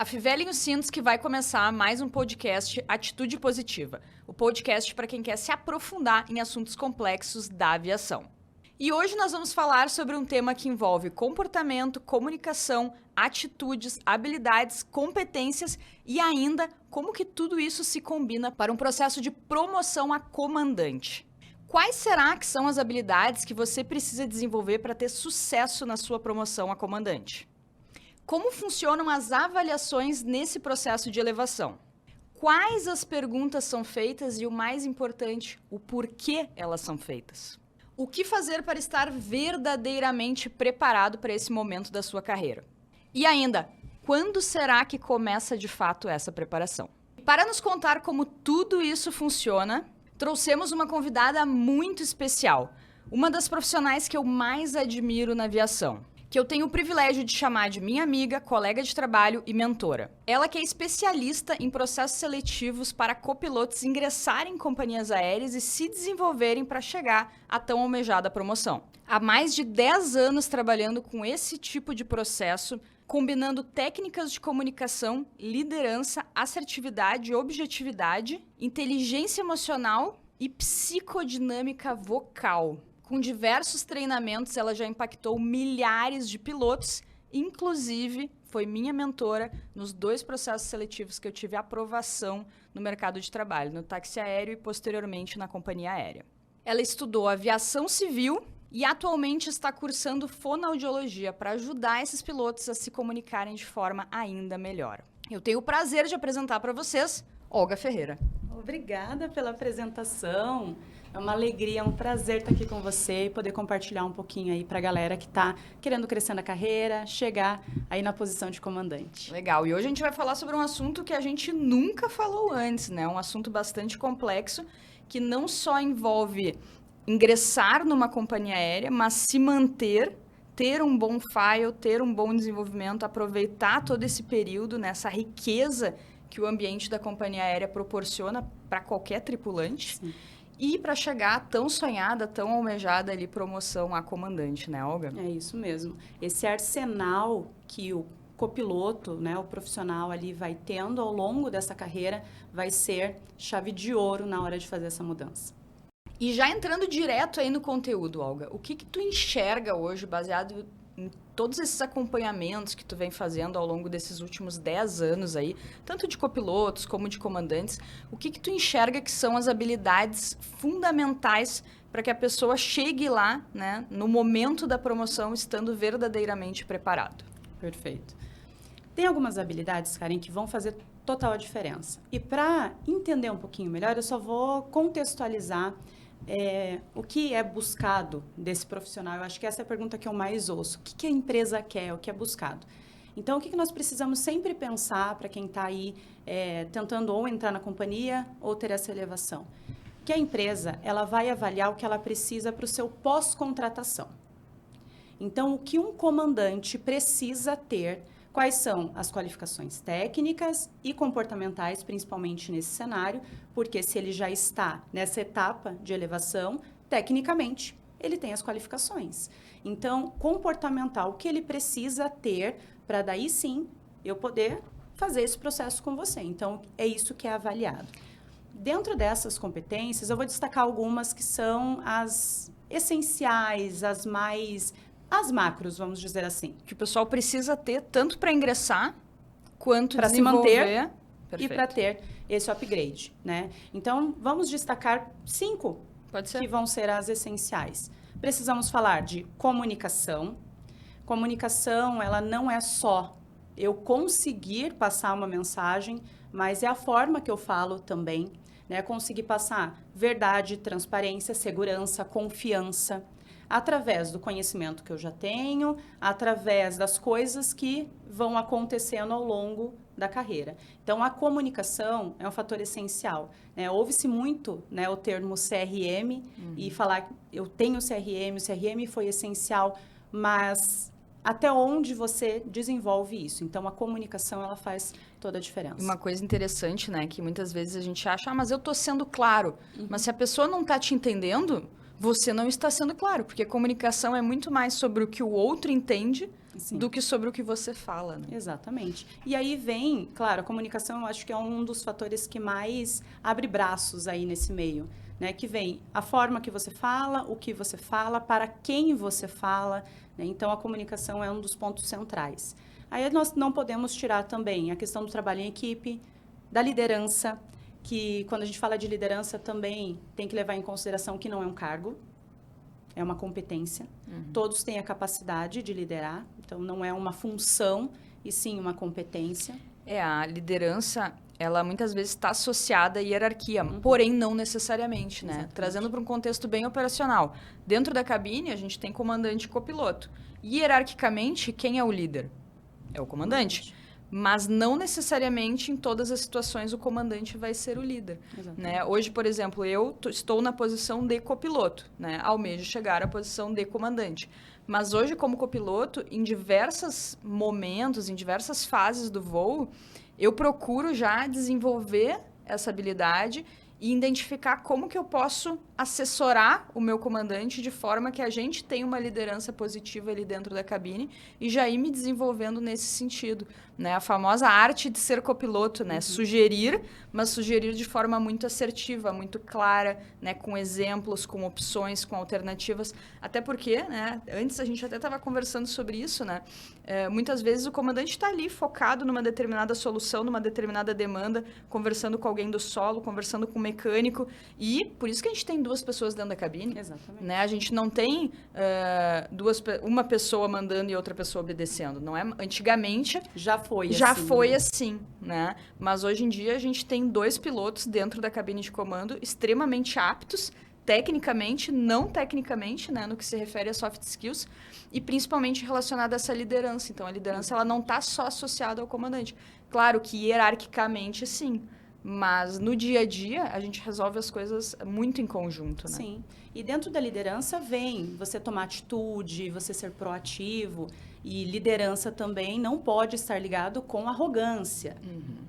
Afivelem os cintos que vai começar mais um podcast Atitude Positiva. O podcast para quem quer se aprofundar em assuntos complexos da aviação. E hoje nós vamos falar sobre um tema que envolve comportamento, comunicação, atitudes, habilidades, competências e ainda como que tudo isso se combina para um processo de promoção a comandante. Quais será que são as habilidades que você precisa desenvolver para ter sucesso na sua promoção a comandante? Como funcionam as avaliações nesse processo de elevação? Quais as perguntas são feitas e, o mais importante, o porquê elas são feitas? O que fazer para estar verdadeiramente preparado para esse momento da sua carreira? E ainda, quando será que começa de fato essa preparação? Para nos contar como tudo isso funciona, trouxemos uma convidada muito especial, uma das profissionais que eu mais admiro na aviação, que eu tenho o privilégio de chamar de minha amiga, colega de trabalho e mentora. Ela que é especialista em processos seletivos para copilotos ingressarem em companhias aéreas e se desenvolverem para chegar à tão almejada promoção. Há mais de 10 anos trabalhando com esse tipo de processo, combinando técnicas de comunicação, liderança, assertividade, objetividade, inteligência emocional e psicodinâmica vocal. Com diversos treinamentos, ela já impactou milhares de pilotos, inclusive foi minha mentora nos 2 processos seletivos que eu tive aprovação no mercado de trabalho, no táxi aéreo e posteriormente na companhia aérea. Ela estudou aviação civil e atualmente está cursando fonoaudiologia para ajudar esses pilotos a se comunicarem de forma ainda melhor. Eu tenho o prazer de apresentar para vocês Olga Ferreira. Obrigada pela apresentação. É uma alegria, é um prazer estar aqui com você e poder compartilhar um pouquinho aí para a galera que está querendo crescer na carreira, chegar aí na posição de comandante. Legal. E hoje a gente vai falar sobre um assunto que a gente nunca falou antes, né? Um assunto bastante complexo que não só envolve ingressar numa companhia aérea, mas se manter, ter um bom file, ter um bom desenvolvimento, aproveitar todo esse período, nessa riqueza que o ambiente da companhia aérea proporciona para qualquer tripulante. Sim. E para chegar à tão sonhada, tão almejada ali promoção a comandante, né, Olga? É isso mesmo. Esse arsenal que o copiloto, né, o profissional ali vai tendo ao longo dessa carreira, vai ser chave de ouro na hora de fazer essa mudança. E já entrando direto aí no conteúdo, Olga, o que tu enxerga hoje, baseado em todos esses acompanhamentos que tu vem fazendo ao longo desses últimos 10 anos aí, tanto de copilotos como de comandantes, o que tu enxerga que são as habilidades fundamentais para que a pessoa chegue lá, né, no momento da promoção, estando verdadeiramente preparado? Perfeito. Tem algumas habilidades, Karen, que vão fazer total diferença. E para entender um pouquinho melhor, eu só vou contextualizar o que é buscado desse profissional. Eu acho que essa é a pergunta que eu mais ouço. O que a empresa quer, o que é buscado? Então, o que nós precisamos sempre pensar para quem está aí tentando ou entrar na companhia ou ter essa elevação? Que a empresa ela vai avaliar o que ela precisa para o seu pós-contratação. Então, o que um comandante precisa ter, quais são as qualificações técnicas e comportamentais, principalmente nesse cenário, porque se ele já está nessa etapa de elevação, tecnicamente, ele tem as qualificações. Então, comportamental, o que ele precisa ter para daí sim eu poder fazer esse processo com você. Então, é isso que é avaliado. Dentro dessas competências, eu vou destacar algumas que são as essenciais, as macros, vamos dizer assim. Que o pessoal precisa ter tanto para ingressar, quanto para se manter e para ter esse upgrade, né? Então, vamos destacar 5 que vão ser as essenciais. Precisamos falar de comunicação. Comunicação, ela não é só eu conseguir passar uma mensagem, mas é a forma que eu falo também, né? Conseguir passar verdade, transparência, segurança, confiança, através do conhecimento que eu já tenho, através das coisas que vão acontecendo ao longo da carreira. Então, a comunicação é um fator essencial, né? Ouve-se muito, né, o termo CRM e falar que eu tenho o CRM foi essencial, mas até onde você desenvolve isso? Então, a comunicação, ela faz toda a diferença. Uma coisa interessante, né, que muitas vezes a gente acha, mas eu estou sendo claro. Mas se a pessoa não está te entendendo, você não está sendo claro, porque a comunicação é muito mais sobre o que o outro entende Sim. do que sobre o que você fala, né? Exatamente. E aí vem, claro, a comunicação eu acho que é um dos fatores que mais abre braços aí nesse meio, né? Que vem a forma que você fala, o que você fala, para quem você fala, né? Então, a comunicação é um dos pontos centrais. Aí nós não podemos tirar também a questão do trabalho em equipe, da liderança, que quando a gente fala de liderança também tem que levar em consideração que não é um cargo, é uma competência. Todos têm a capacidade de liderar, então não é uma função, e sim uma competência. A liderança, ela muitas vezes está associada à hierarquia, porém não necessariamente, né? Exatamente. Trazendo para um contexto bem operacional. Dentro da cabine, a gente tem comandante e copiloto. Hierarquicamente, quem é o líder? É o comandante. Mas não necessariamente em todas as situações o comandante vai ser o líder. Né? Hoje, por exemplo, eu estou na posição de copiloto, né? Almejo chegar à posição de comandante. Mas hoje, como copiloto, em diversos momentos, em diversas fases do voo, eu procuro já desenvolver essa habilidade e identificar como que eu posso assessorar o meu comandante de forma que a gente tenha uma liderança positiva ali dentro da cabine e já ir me desenvolvendo nesse sentido, né? A famosa arte de ser copiloto, né? Sugerir, mas sugerir de forma muito assertiva, muito clara, né? Com exemplos, com opções, com alternativas. Até porque, né? Antes a gente até estava conversando sobre isso, né? Muitas vezes o comandante está ali focado numa determinada solução, numa determinada demanda, conversando com alguém do solo, conversando com o mecânico, e por isso que a gente tem duas pessoas dentro da cabine. Exatamente. Né? A gente não tem uma pessoa mandando e outra pessoa obedecendo. Não é? Antigamente já foi assim, né? Mas hoje em dia a gente tem 2 pilotos dentro da cabine de comando extremamente aptos, tecnicamente, não tecnicamente, né? No que se refere a soft skills, e principalmente relacionada a essa liderança. Então, a liderança ela não está só associada ao comandante. Claro que hierarquicamente, sim. Mas no dia a dia, a gente resolve as coisas muito em conjunto, né? Sim. E dentro da liderança vem você tomar atitude, você ser proativo. E liderança também não pode estar ligado com arrogância,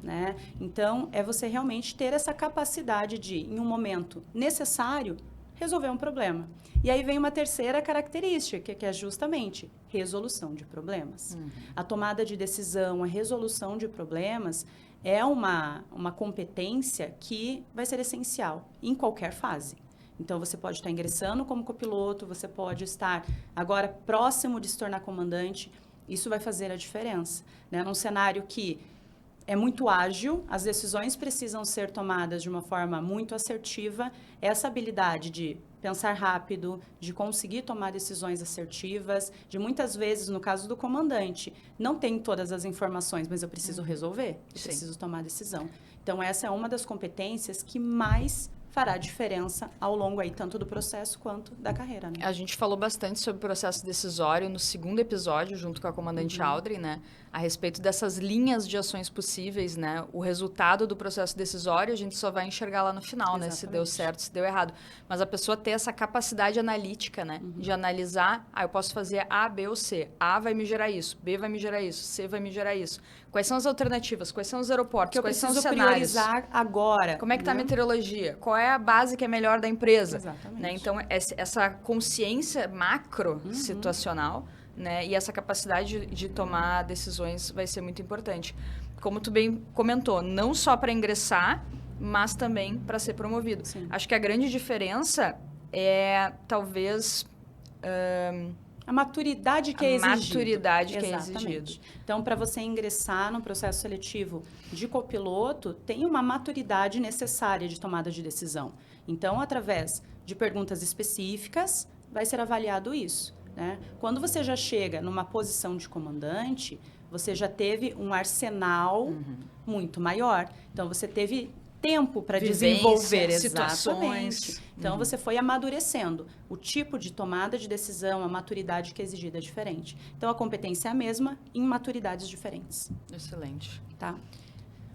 né? Então, é você realmente ter essa capacidade de, em um momento necessário, resolver um problema. E aí vem uma terceira característica, que é justamente resolução de problemas. A tomada de decisão, a resolução de problemas é uma competência que vai ser essencial em qualquer fase. Então, você pode estar ingressando como copiloto, você pode estar agora próximo de se tornar comandante. Isso vai fazer a diferença, né? Num cenário que é muito ágil, as decisões precisam ser tomadas de uma forma muito assertiva. Essa habilidade de pensar rápido, de conseguir tomar decisões assertivas, de muitas vezes, no caso do comandante, não tem todas as informações, mas eu preciso resolver, eu preciso tomar decisão. Então, essa é uma das competências que mais fará diferença ao longo aí, tanto do processo quanto da carreira, né? A gente falou bastante sobre o processo decisório no segundo episódio, junto com a comandante Audrey, né? A respeito dessas linhas de ações possíveis, né? O resultado do processo decisório a gente só vai enxergar lá no final, né? Se deu certo, se deu errado. Mas a pessoa ter essa capacidade analítica, né? De analisar, eu posso fazer A, B ou C. A vai me gerar isso, B vai me gerar isso, C vai me gerar isso. Quais são as alternativas? Quais são os aeroportos? Quais são os cenários? Priorizar agora. Como é que está a meteorologia? Qual é a base que é melhor da empresa? Exatamente. Né? Então, essa consciência macro situacional, né? E essa capacidade de tomar decisões vai ser muito importante. Como tu bem comentou, não só para ingressar, mas também para ser promovido. Sim. Acho que a grande diferença é, talvez... a maturidade que é exigida. Maturidade que é exigida. Então, para você ingressar no processo seletivo de copiloto, tem uma maturidade necessária de tomada de decisão. Então, através de perguntas específicas, vai ser avaliado isso, né? Quando você já chega numa posição de comandante, você já teve um arsenal muito maior. Então, você teve tempo para desenvolver situações. Então, você foi amadurecendo. O tipo de tomada de decisão, a maturidade que é exigida é diferente. Então, a competência é a mesma em maturidades diferentes. Excelente. Tá?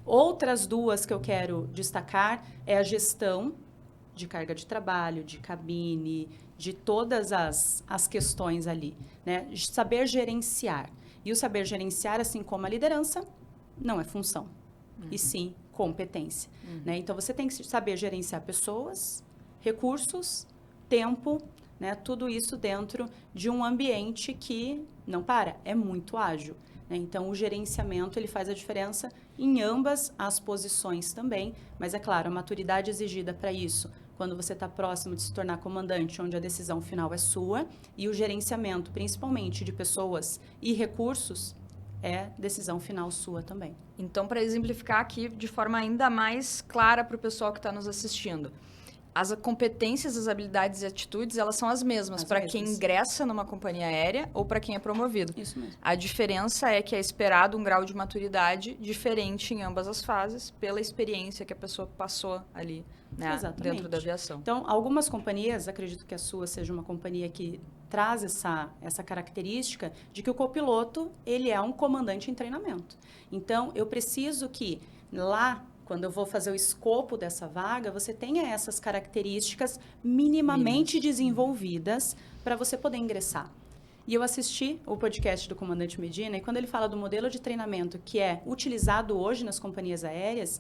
Outras duas que eu quero destacar é a gestão de carga de trabalho, de cabine, de todas as questões ali, né? Saber gerenciar. E o saber gerenciar, assim como a liderança, não é função, e sim competência. Né? Então, você tem que saber gerenciar pessoas, recursos, tempo, né? Tudo isso dentro de um ambiente que Não para, é muito ágil. Né? Então, o gerenciamento ele faz a diferença em ambas as posições também, mas é claro, a maturidade exigida para isso, quando você está próximo de se tornar comandante, onde a decisão final é sua, e o gerenciamento, principalmente de pessoas e recursos, é decisão final sua também. Então, para exemplificar aqui de forma ainda mais clara para o pessoal que está nos assistindo, as competências, as habilidades e atitudes, elas são as mesmas para quem ingressa numa companhia aérea ou para quem é promovido. Isso mesmo. A diferença é que é esperado um grau de maturidade diferente em ambas as fases, pela experiência que a pessoa passou ali, né, dentro da aviação. Então, algumas companhias, acredito que a sua seja uma companhia que traz essa característica de que o copiloto, ele é um comandante em treinamento. Então, eu preciso que lá, quando eu vou fazer o escopo dessa vaga, você tenha essas características minimamente desenvolvidas para você poder ingressar. E eu assisti o podcast do Comandante Medina e quando ele fala do modelo de treinamento que é utilizado hoje nas companhias aéreas,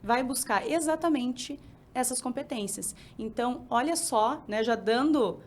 vai buscar exatamente essas competências. Então, olha só, né, já dando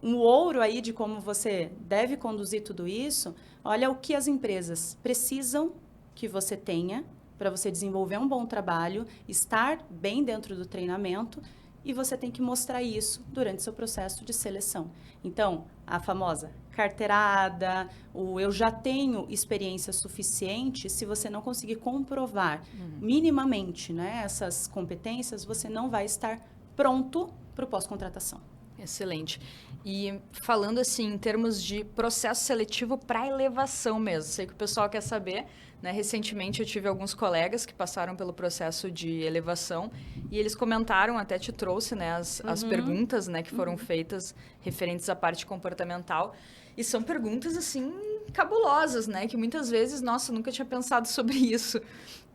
um ouro aí de como você deve conduzir tudo isso, olha o que as empresas precisam que você tenha para você desenvolver um bom trabalho, estar bem dentro do treinamento e você tem que mostrar isso durante seu processo de seleção. Então, a famosa carteirada, o eu já tenho experiência suficiente, se você não conseguir comprovar minimamente, né, essas competências, você não vai estar pronto para o pós-contratação. Excelente. E falando assim, em termos de processo seletivo para elevação mesmo, sei que o pessoal quer saber, né? Recentemente eu tive alguns colegas que passaram pelo processo de elevação e eles comentaram, até te trouxe, né, as perguntas, né, que foram feitas referentes à parte comportamental. E são perguntas, assim, cabulosas, né? Que muitas vezes, nossa, eu nunca tinha pensado sobre isso.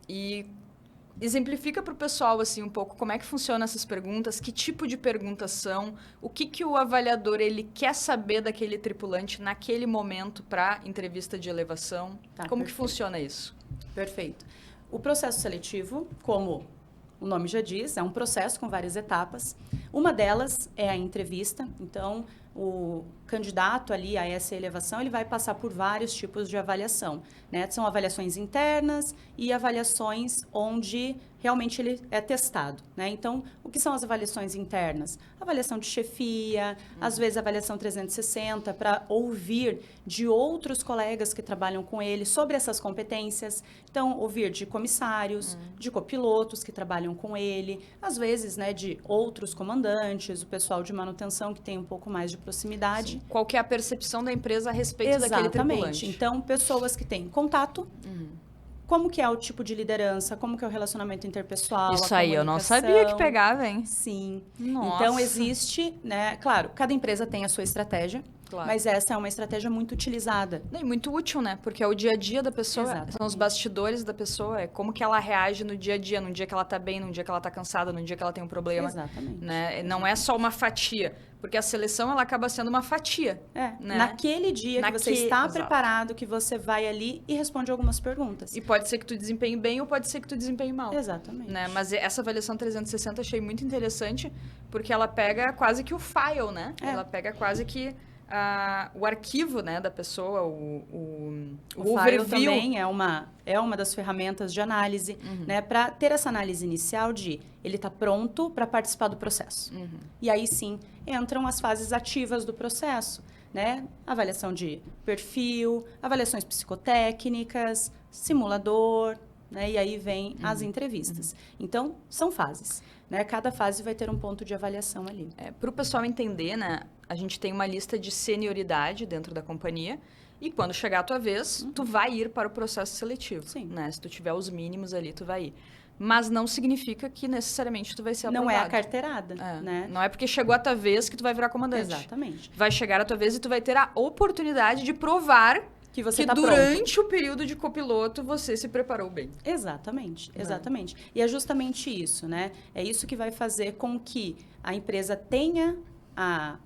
E exemplifica para o pessoal, assim, um pouco como é que funcionam essas perguntas, que tipo de perguntas são, o que o avaliador ele quer saber daquele tripulante naquele momento para entrevista de elevação. Como que funciona isso? Perfeito. O processo seletivo, como o nome já diz, é um processo com várias etapas. Uma delas é a entrevista. Então, o candidato ali a essa elevação, ele vai passar por vários tipos de avaliação, né? São avaliações internas e avaliações onde realmente ele é testado, né? Então, o que são as avaliações internas? Avaliação de chefia, às vezes avaliação 360, para ouvir de outros colegas que trabalham com ele sobre essas competências. Então, ouvir de comissários, de copilotos que trabalham com ele, às vezes, né, de outros comandantes, o pessoal de manutenção que tem um pouco mais de proximidade. Sim. Qual que é a percepção da empresa a respeito daquele tripulante? Então, pessoas que têm contato, como que é o tipo de liderança, como que é o relacionamento interpessoal, isso aí, eu não sabia que pegava, hein? Sim. Nossa. Então, existe, né, claro, cada empresa tem a sua estratégia, mas essa é uma estratégia muito utilizada. E muito útil, né? Porque é o dia a dia da pessoa, são os bastidores da pessoa, é como que ela reage no dia a dia, num dia que ela tá bem, num dia que ela tá cansada, num dia que ela tem um problema. Exatamente. Né? Não é só uma fatia, porque a seleção ela acaba sendo uma fatia. Né? Naquele dia que você está preparado, que você vai ali e responde algumas perguntas. E pode ser que tu desempenhe bem ou pode ser que tu desempenhe mal. Exatamente. Né? Mas essa avaliação 360 eu achei muito interessante, porque ela pega quase que o file, né? Ela pega quase que o arquivo, né, da pessoa, o file também é uma das ferramentas de análise, né, para ter essa análise inicial de ele está pronto para participar do processo. E aí sim entram as fases ativas do processo, né? Avaliação de perfil, avaliações psicotécnicas, simulador, né? E aí vem as entrevistas. Então, são fases, né? Cada fase vai ter um ponto de avaliação ali. Para o pessoal entender, né? A gente tem uma lista de senioridade dentro da companhia e quando chegar a tua vez, tu vai ir para o processo seletivo. Sim. Né? Se tu tiver os mínimos ali, tu vai ir. Mas não significa que necessariamente tu vai ser aprovado. Não é a carteirada, né? Não é porque chegou a tua vez que tu vai virar comandante. Exatamente. Vai chegar a tua vez e tu vai ter a oportunidade de provar que durante pronto. o período de copiloto você se preparou bem. Exatamente. E é justamente isso, né? É isso que vai fazer com que a empresa tenha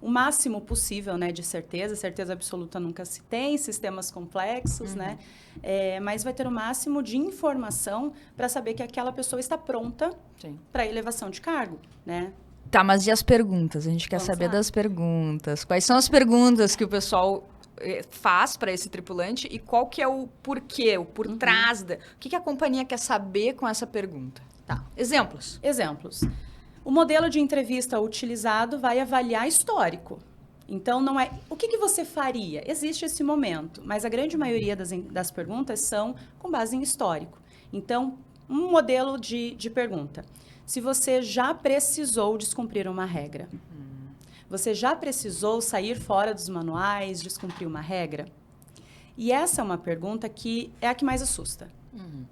o máximo possível, né, de certeza absoluta nunca se tem, sistemas complexos, né, mas vai ter o máximo de informação para saber que aquela pessoa está pronta para elevação de cargo, né. Tá, mas e as perguntas? A gente quer saber das perguntas. Quais são as perguntas que o pessoal faz para esse tripulante e qual que é o porquê, o por trás o que a companhia quer saber com essa pergunta? Tá. Exemplos. O modelo de entrevista utilizado vai avaliar histórico. Então, não é... O que você faria? Existe esse momento, mas a grande maioria das perguntas são com base em histórico. Então, um modelo de pergunta. Se você já precisou descumprir uma regra, você já precisou sair fora dos manuais, descumprir uma regra? E essa é uma pergunta que é a que mais assusta.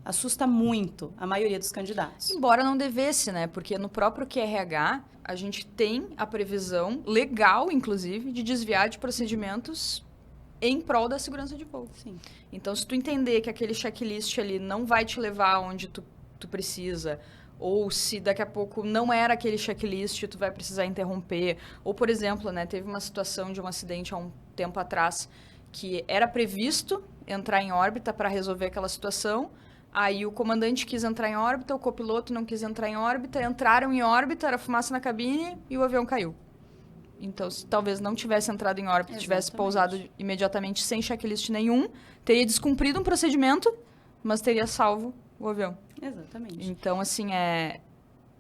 Assusta muito a maioria dos candidatos. Embora não devesse, né? Porque no próprio QRH, a gente tem a previsão legal, inclusive, de desviar de procedimentos em prol da segurança de voo. Sim. Então, se tu entender que aquele checklist ali não vai te levar onde tu precisa, ou se daqui a pouco não era aquele checklist, tu vai precisar interromper. Ou, por exemplo, né, teve uma situação de um acidente há um tempo atrás que era previsto entrar em órbita para resolver aquela situação. Aí o comandante quis entrar em órbita, o copiloto não quis entrar em órbita, entraram em órbita, era fumaça na cabine e o avião caiu. Então, se talvez não tivesse entrado em órbita, tivesse pousado imediatamente sem checklist nenhum, teria descumprido um procedimento, mas teria salvo o avião. Exatamente. Então, assim,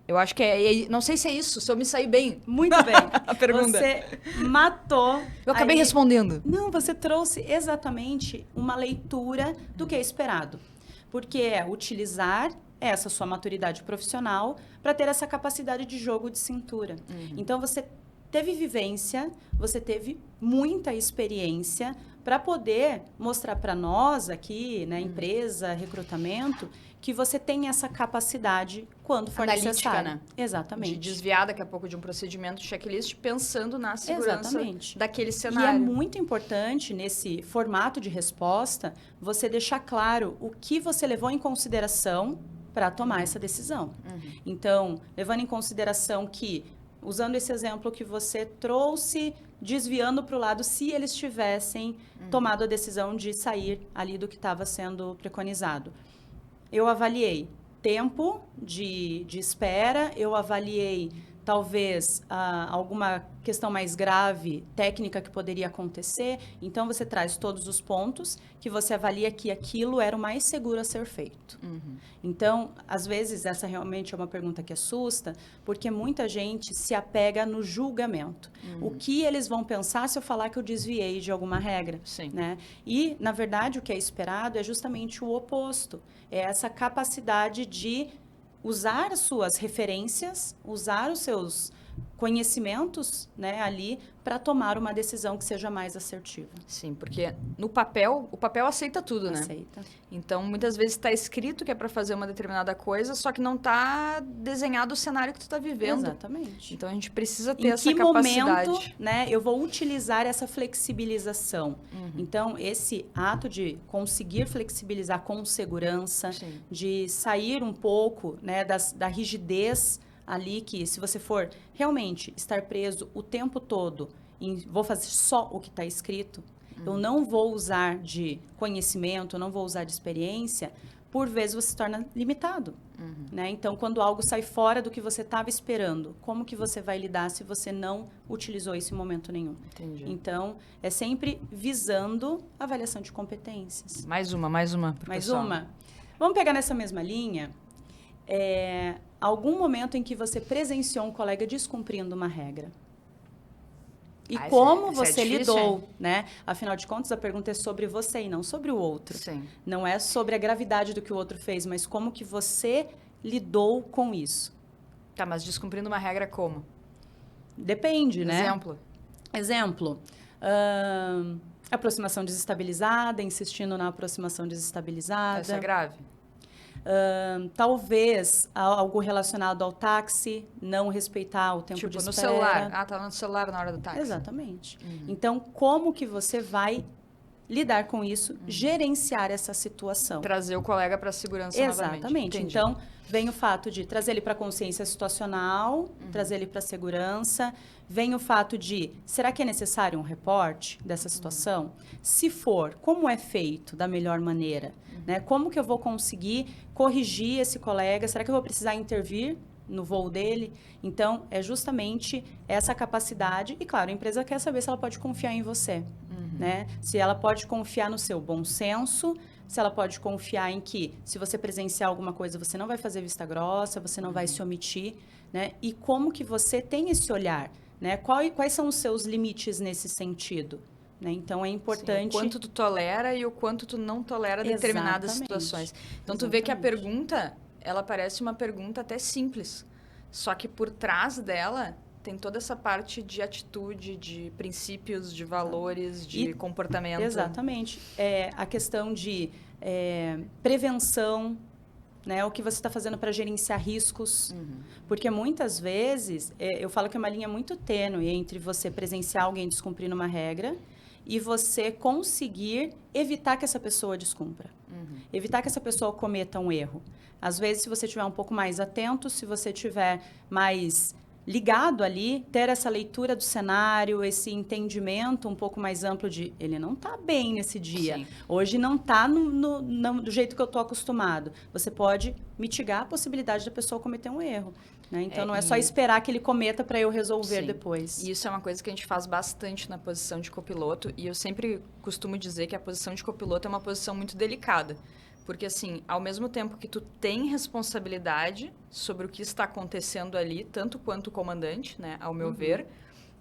eu acho que não sei se é isso, se eu me saí bem. Muito bem. A pergunta. Você matou... Eu acabei respondendo. Não, você trouxe exatamente uma leitura do que é esperado. Porque é utilizar essa sua maturidade profissional para ter essa capacidade de jogo de cintura. Então, você teve vivência, você teve muita experiência para poder mostrar para nós aqui, na empresa, recrutamento, que você tem essa capacidade quando for analítica, necessário. né? Exatamente. De desviar daqui a pouco de um procedimento checklist pensando na segurança daquele E cenário. é muito importante, nesse formato de resposta, você deixar claro o que você levou em consideração para tomar essa decisão. Então, levando em consideração que, usando esse exemplo que você trouxe, desviando para o lado se eles tivessem tomado a decisão de sair ali do que estava sendo preconizado. Eu avaliei tempo de espera, eu avaliei talvez alguma questão mais grave, técnica que poderia acontecer. Então, você traz todos os pontos que você avalia que aquilo era o mais seguro a ser feito. Então, às vezes, essa realmente é uma pergunta que assusta, porque muita gente se apega no julgamento. O que eles vão pensar se eu falar que eu desviei de alguma regra? Sim. Né? E, na verdade, o que é esperado é justamente o oposto. É essa capacidade de usar as suas referências, usar os seus conhecimentos, né, ali para tomar uma decisão que seja mais assertiva. Sim, porque no papel, o papel aceita tudo, né? Aceita. Então, muitas vezes está escrito que é para fazer uma determinada coisa, só que não está desenhado o cenário que tu está vivendo. Exatamente. Então, a gente precisa ter essa Em que capacidade. momento, né, eu vou utilizar essa flexibilização? Então, esse ato de conseguir flexibilizar com segurança, Sim. de sair um pouco, né, da rigidez ali, que se você for realmente estar preso o tempo todo vou fazer só o que está escrito, eu não vou usar de conhecimento, eu não vou usar de experiência, por vezes você se torna limitado. Né? Então, quando algo sai fora do que você estava esperando, como que você vai lidar se você não utilizou isso em momento nenhum? Entendi. Então, é sempre visando a avaliação de competências. Mais uma. pro Mais pessoal. uma? Vamos pegar nessa mesma linha. Algum momento em que você presenciou um colega descumprindo uma regra. E como isso é você difícil, lidou, hein? né? Afinal de contas, a pergunta é sobre você e não sobre o outro. Sim. Não é sobre a gravidade do que o outro fez, mas como que você lidou com isso. Tá, mas descumprindo uma regra como? Depende, né? Exemplo. Aproximação desestabilizada, insistindo na aproximação desestabilizada. Essa é grave? Talvez algo relacionado ao táxi, não respeitar o tempo Tipo, de no espera. celular. Ah, tava no celular na hora do táxi. Exatamente. Então, como que você vai lidar com isso, gerenciar essa situação? Trazer o colega para a segurança novamente. Exatamente. Entendi. Então, vem o fato de trazer ele para a consciência situacional, trazer ele para a segurança. Vem o fato de, será que é necessário um reporte dessa situação? Se for, como é feito da melhor maneira? Né? Como que eu vou conseguir corrigir esse colega? Será que eu vou precisar intervir no voo dele? Então, é justamente essa capacidade. E, claro, a empresa quer saber se ela pode confiar em você. né? Se ela pode confiar no seu bom senso, se ela pode confiar em que, se você presenciar alguma coisa, você não vai fazer vista grossa, você não vai se omitir, né? E como que você tem esse olhar, né? Quais são os seus limites nesse sentido? Né? Então, é importante... Sim, o quanto tu tolera e o quanto tu não tolera determinadas situações. Então, tu vê que a pergunta, ela parece uma pergunta até simples. Só que por trás dela tem toda essa parte de atitude, de princípios, de valores, de comportamento. Exatamente. A questão de prevenção, né? O que você está fazendo para gerenciar riscos. Porque muitas vezes, eu falo que é uma linha muito tênue entre você presenciar alguém descumprindo uma regra e você conseguir evitar que essa pessoa descumpra. Evitar que essa pessoa cometa um erro. Às vezes, se você estiver um pouco mais atento, se você estiver mais ligado ali, ter essa leitura do cenário, esse entendimento um pouco mais amplo de ele não está bem nesse dia. Sim. Hoje não está do jeito que eu estou acostumado. Você pode mitigar a possibilidade da pessoa cometer um erro. Né? Então, não é só esperar que ele cometa para eu resolver depois. E isso é uma coisa que a gente faz bastante na posição de copiloto. E eu sempre costumo dizer que a posição de copiloto é uma posição muito delicada. Porque, assim, ao mesmo tempo que tu tem responsabilidade sobre o que está acontecendo ali, tanto quanto o comandante, né, ao meu ver,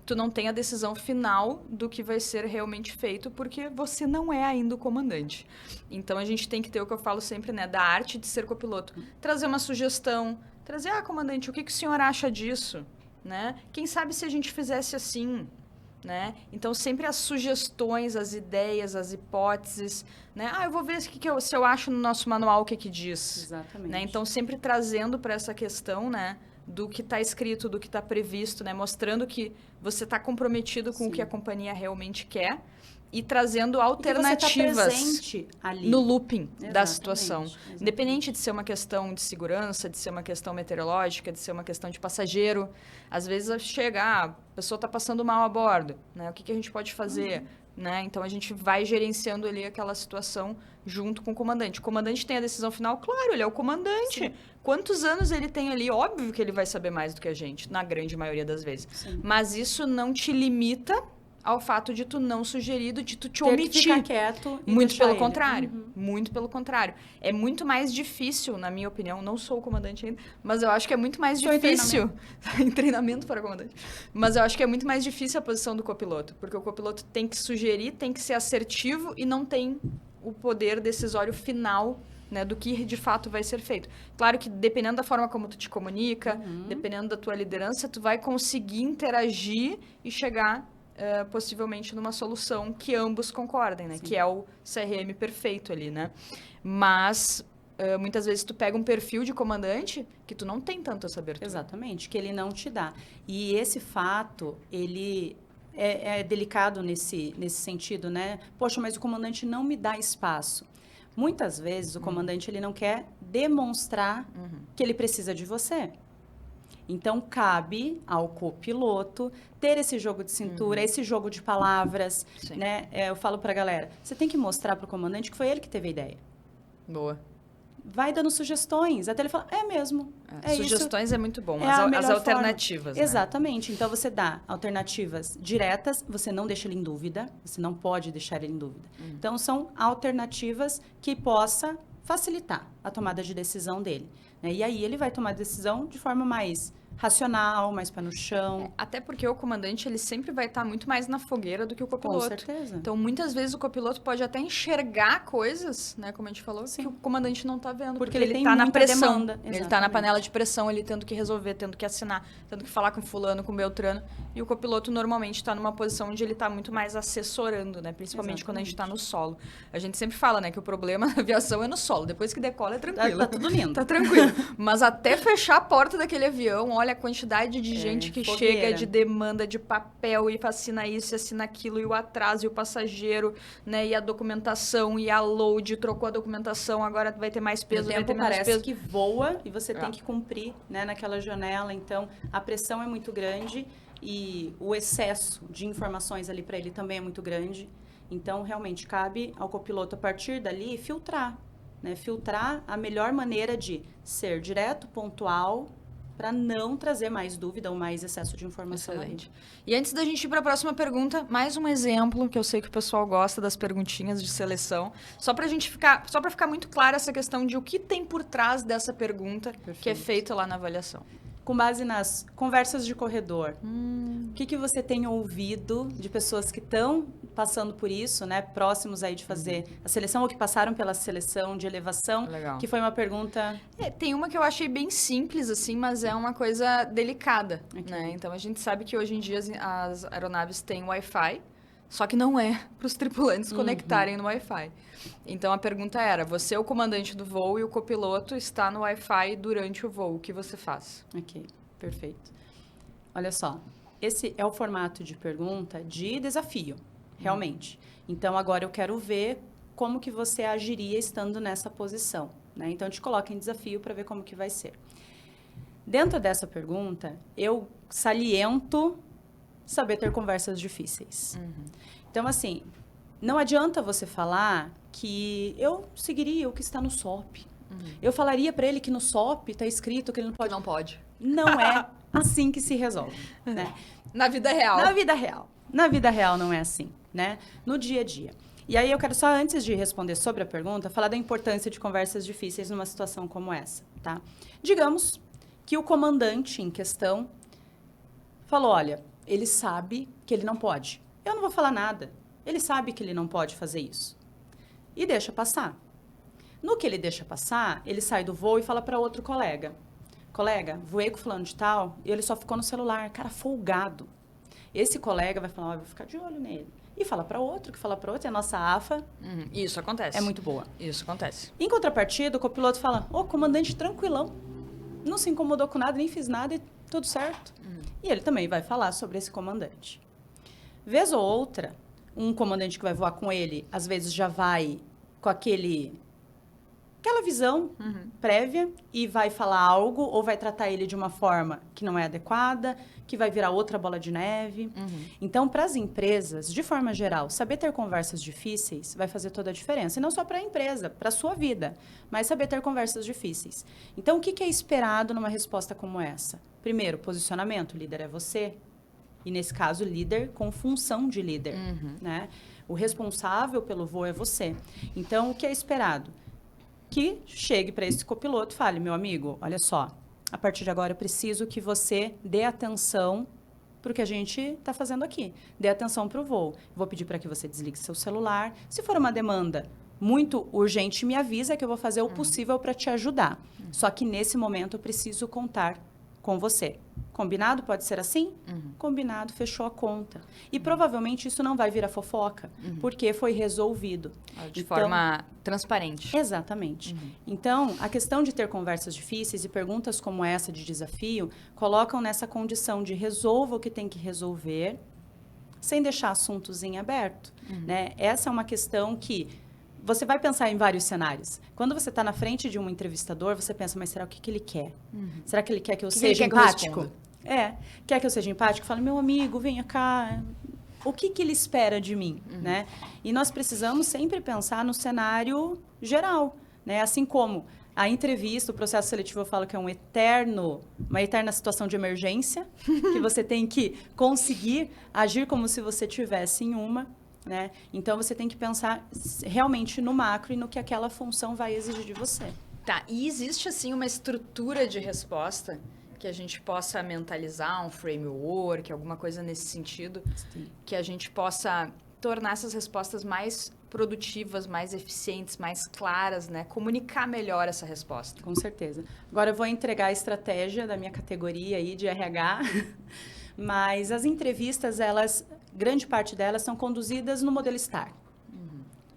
tu não tem a decisão final do que vai ser realmente feito, porque você não é ainda o comandante. Então, a gente tem que ter o que eu falo sempre, né, da arte de ser copiloto. Trazer uma sugestão, trazer, comandante, o que o senhor acha disso? Né? Quem sabe se a gente fizesse assim? Né? Então, sempre as sugestões, as ideias, as hipóteses, né? Eu vou ver se eu acho no nosso manual o que diz. Exatamente. Né? Então, sempre trazendo para essa questão, né, do que está escrito, do que está previsto, né? Mostrando que você está comprometido com o que a companhia realmente quer e trazendo alternativas você tá presente ali. No looping da situação. Independente de ser uma questão de segurança, de ser uma questão meteorológica, de ser uma questão de passageiro. Às vezes chega, a pessoa está passando mal a bordo, né? O que a gente pode fazer? Né? Então, a gente vai gerenciando ali aquela situação junto com o comandante. O comandante tem a decisão final? Claro, ele é o comandante. Sim. Quantos anos ele tem ali? Óbvio que ele vai saber mais do que a gente, na grande maioria das vezes. Sim. Mas isso não te limita ao fato de tu não sugerir, de tu te omitir. Que ficar quieto e muito pelo contrário. Muito pelo contrário. É muito mais difícil, na minha opinião, não sou o comandante ainda, mas eu acho que é muito mais difícil. Em treinamento para comandante. Mas eu acho que é muito mais difícil a posição do copiloto, porque o copiloto tem que sugerir, tem que ser assertivo e não tem o poder decisório final, né, do que de fato vai ser feito. Claro que dependendo da forma como tu te comunica, dependendo da tua liderança, tu vai conseguir interagir e chegar possivelmente numa solução que ambos concordem, né? Sim. Que é o CRM perfeito ali, né? Mas muitas vezes tu pega um perfil de comandante que tu não tem tanto essa abertura. Exatamente, que ele não te dá. E esse fato, ele é delicado nesse sentido, né? Poxa, mas o comandante não me dá espaço. Muitas vezes o comandante ele não quer demonstrar que ele precisa de você. Então, cabe ao copiloto ter esse jogo de cintura, esse jogo de palavras, né? Eu falo pra galera, você tem que mostrar pro comandante que foi ele que teve a ideia. Boa. Vai dando sugestões, até ele fala, é mesmo. Sugestões isso, é muito bom, as alternativas. Né? Exatamente, então você dá alternativas diretas, você não deixa ele em dúvida, você não pode deixar ele em dúvida. Então, são alternativas que possa facilitar a tomada de decisão dele. Né? E aí, ele vai tomar a decisão de forma mais racional, mais pé no chão. Até porque o comandante, ele sempre vai estar muito mais na fogueira do que o copiloto. Com certeza. Então, muitas vezes, o copiloto pode até enxergar coisas, né, como a gente falou, que o comandante não está vendo. Porque ele está na pressão. Ele está na panela de pressão, ele tendo que resolver, tendo que assinar, tendo que falar com fulano, com Beltrano. E o copiloto, normalmente, está numa posição onde ele está muito mais assessorando, né? Principalmente quando a gente está no solo. A gente sempre fala, né, que o problema da aviação é no solo. Depois que decola, é tranquilo. Tá tudo lindo. Tá tranquilo. Mas até fechar a porta daquele avião, olha a quantidade de gente que chega, de demanda, de papel, e assina isso, e assina aquilo, e o atraso, e o passageiro, né? E a documentação, e a load, trocou a documentação, agora vai ter mais peso, vai ter menos parece peso. Que voa e você tem que cumprir, né, naquela janela. Então, a pressão é muito grande e o excesso de informações ali para ele também é muito grande. Então, realmente, cabe ao copiloto, a partir dali, filtrar. Né? Filtrar a melhor maneira de ser direto, pontual, para não trazer mais dúvida ou mais excesso de informação. Excelente. E antes da gente ir para a próxima pergunta, mais um exemplo que eu sei que o pessoal gosta das perguntinhas de seleção, só para ficar muito clara essa questão de o que tem por trás dessa pergunta que é feita lá na avaliação. Com base nas conversas de corredor, o que você tem ouvido de pessoas que estão passando por isso, né, próximos aí de fazer a seleção ou que passaram pela seleção de elevação? Legal. Que foi uma pergunta... Tem uma que eu achei bem simples, assim, mas é uma coisa delicada, né? Então, a gente sabe que hoje em dia as aeronaves têm Wi-Fi, só que não é para os tripulantes conectarem no Wi-Fi. Então, a pergunta era, você é o comandante do voo e o copiloto está no Wi-Fi durante o voo, o que você faz? Ok, perfeito. Olha só, esse é o formato de pergunta de desafio, realmente. Então, agora eu quero ver como que você agiria estando nessa posição, né? Então, eu te coloco em desafio para ver como que vai ser. Dentro dessa pergunta, eu saliento saber ter conversas difíceis. Então, assim, não adianta você falar que eu seguiria o que está no SOP. Eu falaria para ele que no SOP está escrito que ele não pode. Que não pode. Não é assim que se resolve, né? Na vida real. Na vida real. Na vida real não é assim, né? No dia a dia. E aí eu quero só, antes de responder sobre a pergunta, falar da importância de conversas difíceis numa situação como essa, tá? Digamos que o comandante em questão falou, olha, ele sabe que ele não pode. Eu não vou falar nada. Ele sabe que ele não pode fazer isso. E deixa passar. No que ele deixa passar, ele sai do voo e fala para outro colega. Colega, voei com fulano de tal e ele só ficou no celular. Cara, folgado. Esse colega vai falar, eu vou ficar de olho nele. E fala para outro, que fala para outro. E a nossa AFA Isso acontece. é muito boa. Isso acontece. Em contrapartida, o copiloto fala, comandante tranquilão. Não se incomodou com nada, nem fiz nada e tudo certo. E ele também vai falar sobre esse comandante. Vez ou outra, um comandante que vai voar com ele, às vezes já vai com aquela visão prévia e vai falar algo ou vai tratar ele de uma forma que não é adequada, que vai virar outra bola de neve. Então, para as empresas, de forma geral, saber ter conversas difíceis vai fazer toda a diferença. E não só para a empresa, para a sua vida, mas saber ter conversas difíceis. Então, o que é esperado numa resposta como essa? Primeiro, posicionamento. O líder é você. E, nesse caso, líder com função de líder, né? O responsável pelo voo é você. Então, o que é esperado? Que chegue para esse copiloto e fale, meu amigo, olha só, a partir de agora eu preciso que você dê atenção para o que a gente está fazendo aqui. Dê atenção para o voo. Vou pedir para que você desligue seu celular. Se for uma demanda muito urgente, me avisa que eu vou fazer o possível para te ajudar. Só que nesse momento eu preciso contar com você. Combinado? Pode ser assim? Combinado, fechou a conta. E provavelmente isso não vai virar fofoca, porque foi resolvido. De forma transparente. Exatamente. Então, a questão de ter conversas difíceis e perguntas como essa de desafio colocam nessa condição de resolva o que tem que resolver, sem deixar assuntos em aberto. Né? Essa é uma questão que você vai pensar em vários cenários. Quando você está na frente de um entrevistador, você pensa, mas será o que ele quer? Será que ele quer que eu seja empático? Quer que eu seja empático? Fala, meu amigo, venha cá. O que ele espera de mim? Né? E nós precisamos sempre pensar no cenário geral. Né? Assim como a entrevista, o processo seletivo, eu falo que é uma eterna situação de emergência, que você tem que conseguir agir como se você estivesse em uma. Né? Então, você tem que pensar realmente no macro e no que aquela função vai exigir de você. Tá, e existe, assim, uma estrutura de resposta que a gente possa mentalizar, um framework, alguma coisa nesse sentido, que a gente possa tornar essas respostas mais produtivas, mais eficientes, mais claras, né? Comunicar melhor essa resposta. Com certeza. Agora, eu vou entregar a estratégia da minha categoria aí de RH, mas as entrevistas, grande parte delas são conduzidas no modelo STAR,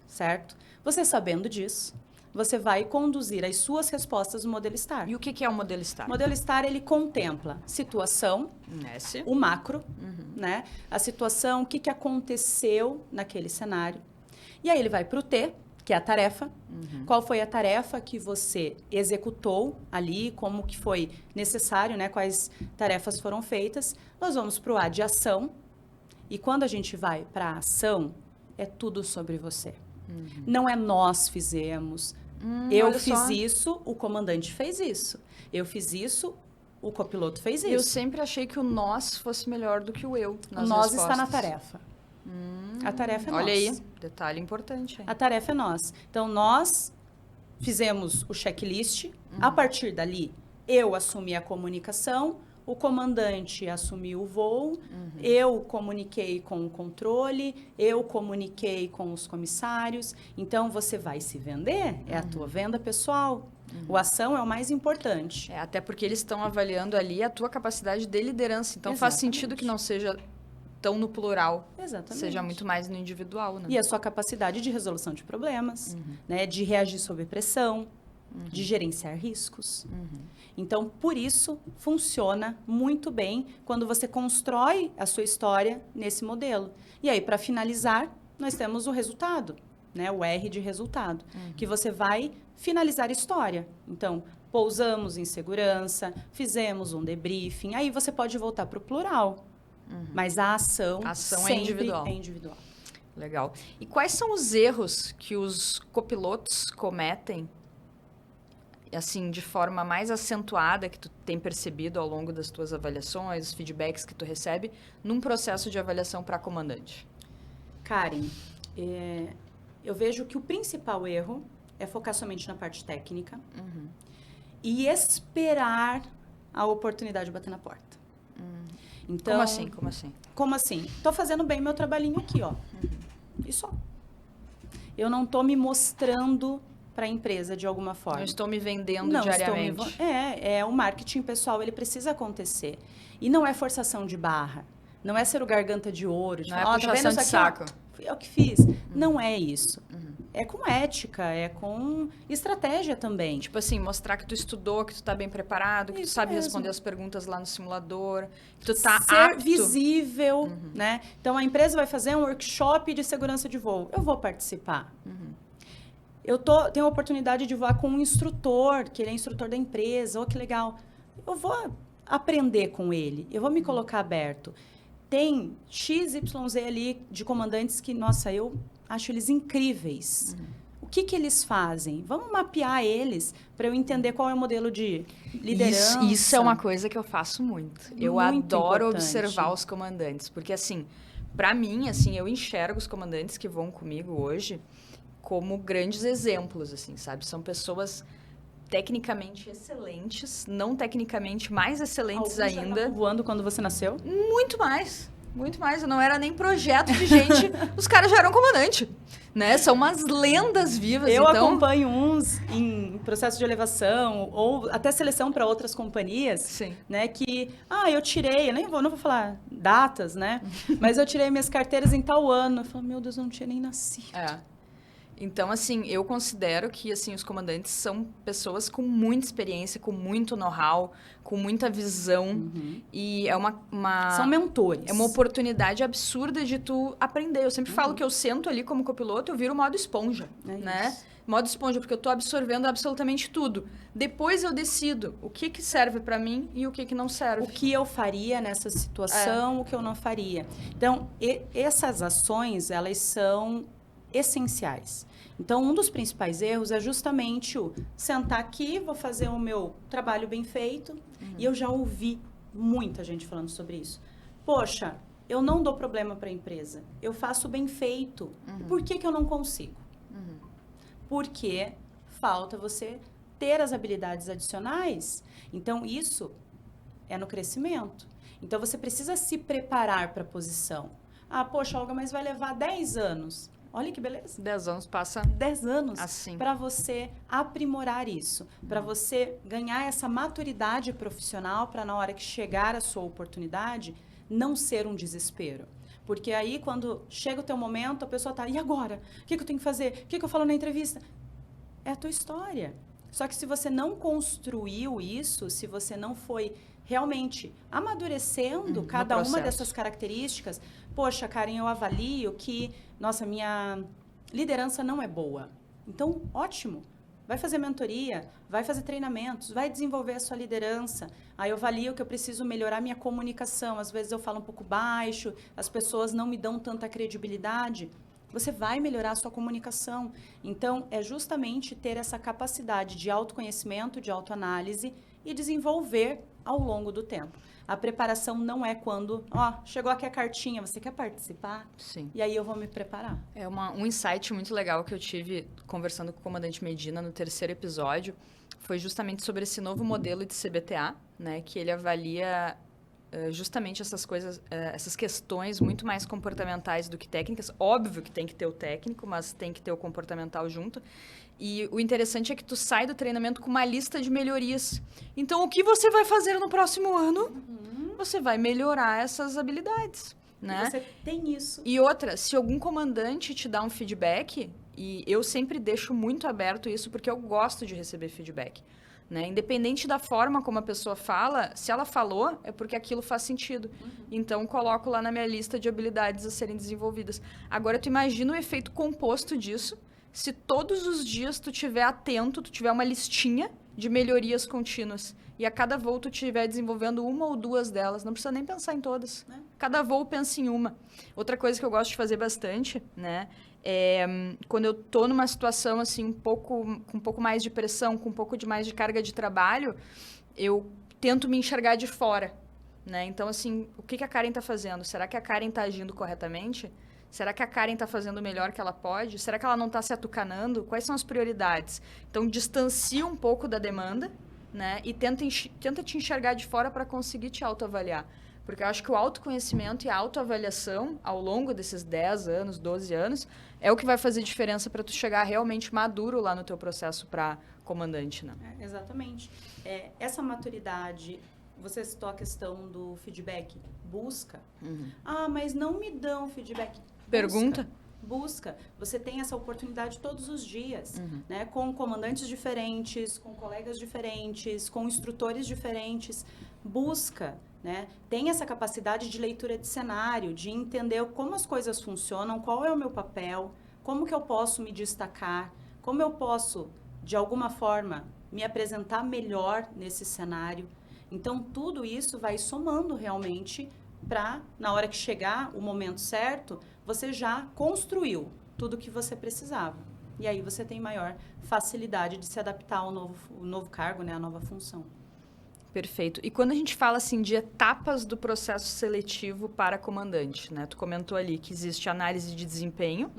certo? Você sabendo disso, você vai conduzir as suas respostas no modelo STAR. E o que é o modelo STAR? O modelo STAR, ele contempla situação, o macro, né? A situação, o que aconteceu naquele cenário. E aí ele vai para o T, que é a tarefa. Qual foi a tarefa que você executou ali, como que foi necessário, né? Quais tarefas foram feitas. Nós vamos para o A de ação. E quando a gente vai para a ação, é tudo sobre você. Não é nós fizemos, eu fiz isso, o comandante fez isso. Eu fiz isso, O copiloto fez Eu isso. sempre achei que o nós fosse melhor do que o eu nas O nós respostas. está na tarefa. A tarefa é Olha nossa. aí, detalhe importante. Hein? A tarefa é nossa. Então, nós fizemos o checklist. A partir dali, eu assumi a comunicação, o comandante assumiu o voo, eu comuniquei com o controle, eu comuniquei com os comissários. Então, você vai se vender, é a tua venda pessoal. O ação é o mais importante. Até porque eles estão avaliando ali a tua capacidade de liderança. Então, faz Exatamente. sentido que não seja tão no plural. Exatamente. Seja muito mais no individual, né? E a sua capacidade de resolução de problemas, né, de reagir sob pressão, de gerenciar riscos. Então, por isso, funciona muito bem quando você constrói a sua história nesse modelo. E aí, para finalizar, nós temos o resultado, né, o R de resultado, que você vai finalizar a história. Então, pousamos em segurança, fizemos um debriefing, aí você pode voltar para o plural. Mas a ação sempre é individual. Legal. E quais são os erros que os copilotos cometem, assim, de forma mais acentuada, que tu tem percebido ao longo das tuas avaliações, os feedbacks que tu recebe, num processo de avaliação para comandante? Karen, eu vejo que o principal erro é focar somente na parte técnica e esperar a oportunidade bater na porta. Então, Como assim? Como assim? Tô fazendo bem meu trabalhinho aqui, ó. E só. Eu não tô me mostrando para a empresa de alguma forma. Não estou me vendendo Não diariamente. estou o marketing pessoal, ele precisa acontecer. E não é forçação de barra. Não é ser o garganta de ouro. De Não falar, é puxação de saco. Fui eu que fiz. Não é isso. É com ética, é com estratégia também. Tipo assim, mostrar que tu estudou, que tu tá bem preparado, que tu Isso sabe mesmo. responder as perguntas lá no simulador, que tu tá Ser apto. visível, né? Então, a empresa vai fazer um workshop de segurança de voo. Eu vou participar. Eu tenho a oportunidade de voar com um instrutor, que ele é instrutor da empresa. Oh, que legal. Eu vou aprender com ele. Eu vou me colocar aberto. Tem XYZ ali de comandantes que, nossa, eu acho eles incríveis. O que eles fazem? Vamos mapear eles para eu entender qual é o modelo de liderança. Isso é uma coisa que eu faço muito. Eu Muito adoro importante. observar os comandantes, porque assim, para mim, assim, eu enxergo os comandantes que vão comigo hoje como grandes exemplos, assim, sabe? São pessoas tecnicamente excelentes, não tecnicamente mais excelentes Alguns já ainda. estavam voando quando você nasceu? Muito mais. Muito mais. Eu não era nem projeto de gente. Os caras já eram comandante. Né? São umas lendas vivas. Eu então... acompanho uns em processo de elevação ou até seleção para outras companhias. Sim. Né, que, eu tirei, eu não vou falar datas, né? Mas eu tirei minhas carteiras em tal ano. Eu falo, meu Deus, eu não tinha nem nascido. Então, assim, eu considero que, assim, os comandantes são pessoas com muita experiência, com muito know-how, com muita visão. E é uma... São mentores. É uma oportunidade absurda de tu aprender. Eu sempre falo que eu sento ali como copiloto, eu viro modo esponja, né? Isso. Modo esponja, porque eu tô absorvendo absolutamente tudo. Depois eu decido o que serve para mim e o que não serve. O que eu faria nessa situação, o que eu não faria. Então, essas ações, elas são essenciais. Então, um dos principais erros é justamente o sentar aqui, vou fazer o meu trabalho bem feito, e eu já ouvi muita gente falando sobre isso. Poxa, eu não dou problema para a empresa, eu faço bem feito. Por que eu não consigo? Porque falta você ter as habilidades adicionais. Então, isso é no crescimento. Então, você precisa se preparar para a posição. Poxa, Olga, mas vai levar 10 anos. Olha que beleza. 10 anos passa 10 anos assim. Para você aprimorar isso, para você ganhar essa maturidade profissional, para na hora que chegar a sua oportunidade, não ser um desespero. Porque aí, quando chega o teu momento, a pessoa tá, e agora? O que eu tenho que fazer? O que eu falo na entrevista? É a tua história. Só que se você não construiu isso, se você não foi realmente amadurecendo cada uma dessas características, poxa, Karen, eu avalio que, nossa, minha liderança não é boa. Então, ótimo. Vai fazer mentoria, vai fazer treinamentos, vai desenvolver a sua liderança. Aí eu avalio que eu preciso melhorar minha comunicação. Às vezes eu falo um pouco baixo, as pessoas não me dão tanta credibilidade. você vai melhorar a sua comunicação. Então, é justamente ter essa capacidade de autoconhecimento, de autoanálise e desenvolver ao longo do tempo. A preparação não é quando, chegou aqui a cartinha, você quer participar? Sim. E aí eu vou me preparar. É um insight muito legal que eu tive conversando com o comandante Medina no 3º episódio, foi justamente sobre esse novo modelo de CBTA, né, que ele avalia justamente essas coisas, essas questões muito mais comportamentais do que técnicas. Óbvio que tem que ter o técnico, mas tem que ter o comportamental junto. E o interessante é que tu sai do treinamento com uma lista de melhorias. Então, o que você vai fazer no próximo ano? Você vai melhorar essas habilidades, né? Você tem isso. E outra, se algum comandante te dá um feedback, e eu sempre deixo muito aberto isso, porque eu gosto de receber feedback, né? Independente da forma como a pessoa fala, se ela falou, é porque aquilo faz sentido. Então, coloco lá na minha lista de habilidades a serem desenvolvidas. Agora, tu imagina o efeito composto disso, se todos os dias tu estiver atento, tu tiver uma listinha de melhorias contínuas. E a cada voo tu estiver desenvolvendo uma ou duas delas. Não precisa nem pensar em todas. Cada voo pensa em uma. Outra coisa que eu gosto de fazer bastante, né? Quando eu tô numa situação assim, com um pouco mais de pressão, com um pouco mais de carga de trabalho, eu tento me enxergar de fora, né? Então, assim, o que a Karen tá fazendo? Será que a Karen tá agindo corretamente? Será que a Karen está fazendo o melhor que ela pode? Será que ela não está se atucanando? Quais são as prioridades? Então, distancia um pouco da demanda, né? E tenta te enxergar de fora para conseguir te autoavaliar. Porque eu acho que o autoconhecimento e a autoavaliação, ao longo desses 10 anos, 12 anos, é o que vai fazer diferença para tu chegar realmente maduro lá no teu processo para comandante, né? Exatamente. Essa maturidade, você citou a questão do feedback. Busca. Mas não me dão feedback. Pergunta. Busca. Você tem essa oportunidade todos os dias, né? Com comandantes diferentes, com colegas diferentes, com instrutores diferentes. Busca, né? Tem essa capacidade de leitura de cenário, de entender como as coisas funcionam, qual é o meu papel, como que eu posso me destacar, como eu posso, de alguma forma, me apresentar melhor nesse cenário. Então, tudo isso vai somando realmente para, na hora que chegar o momento certo, você já construiu tudo o que você precisava. E aí você tem maior facilidade de se adaptar ao novo cargo, né, à nova função. Perfeito. E quando a gente fala assim de etapas do processo seletivo para comandante, né? Tu comentou ali que existe análise de desempenho,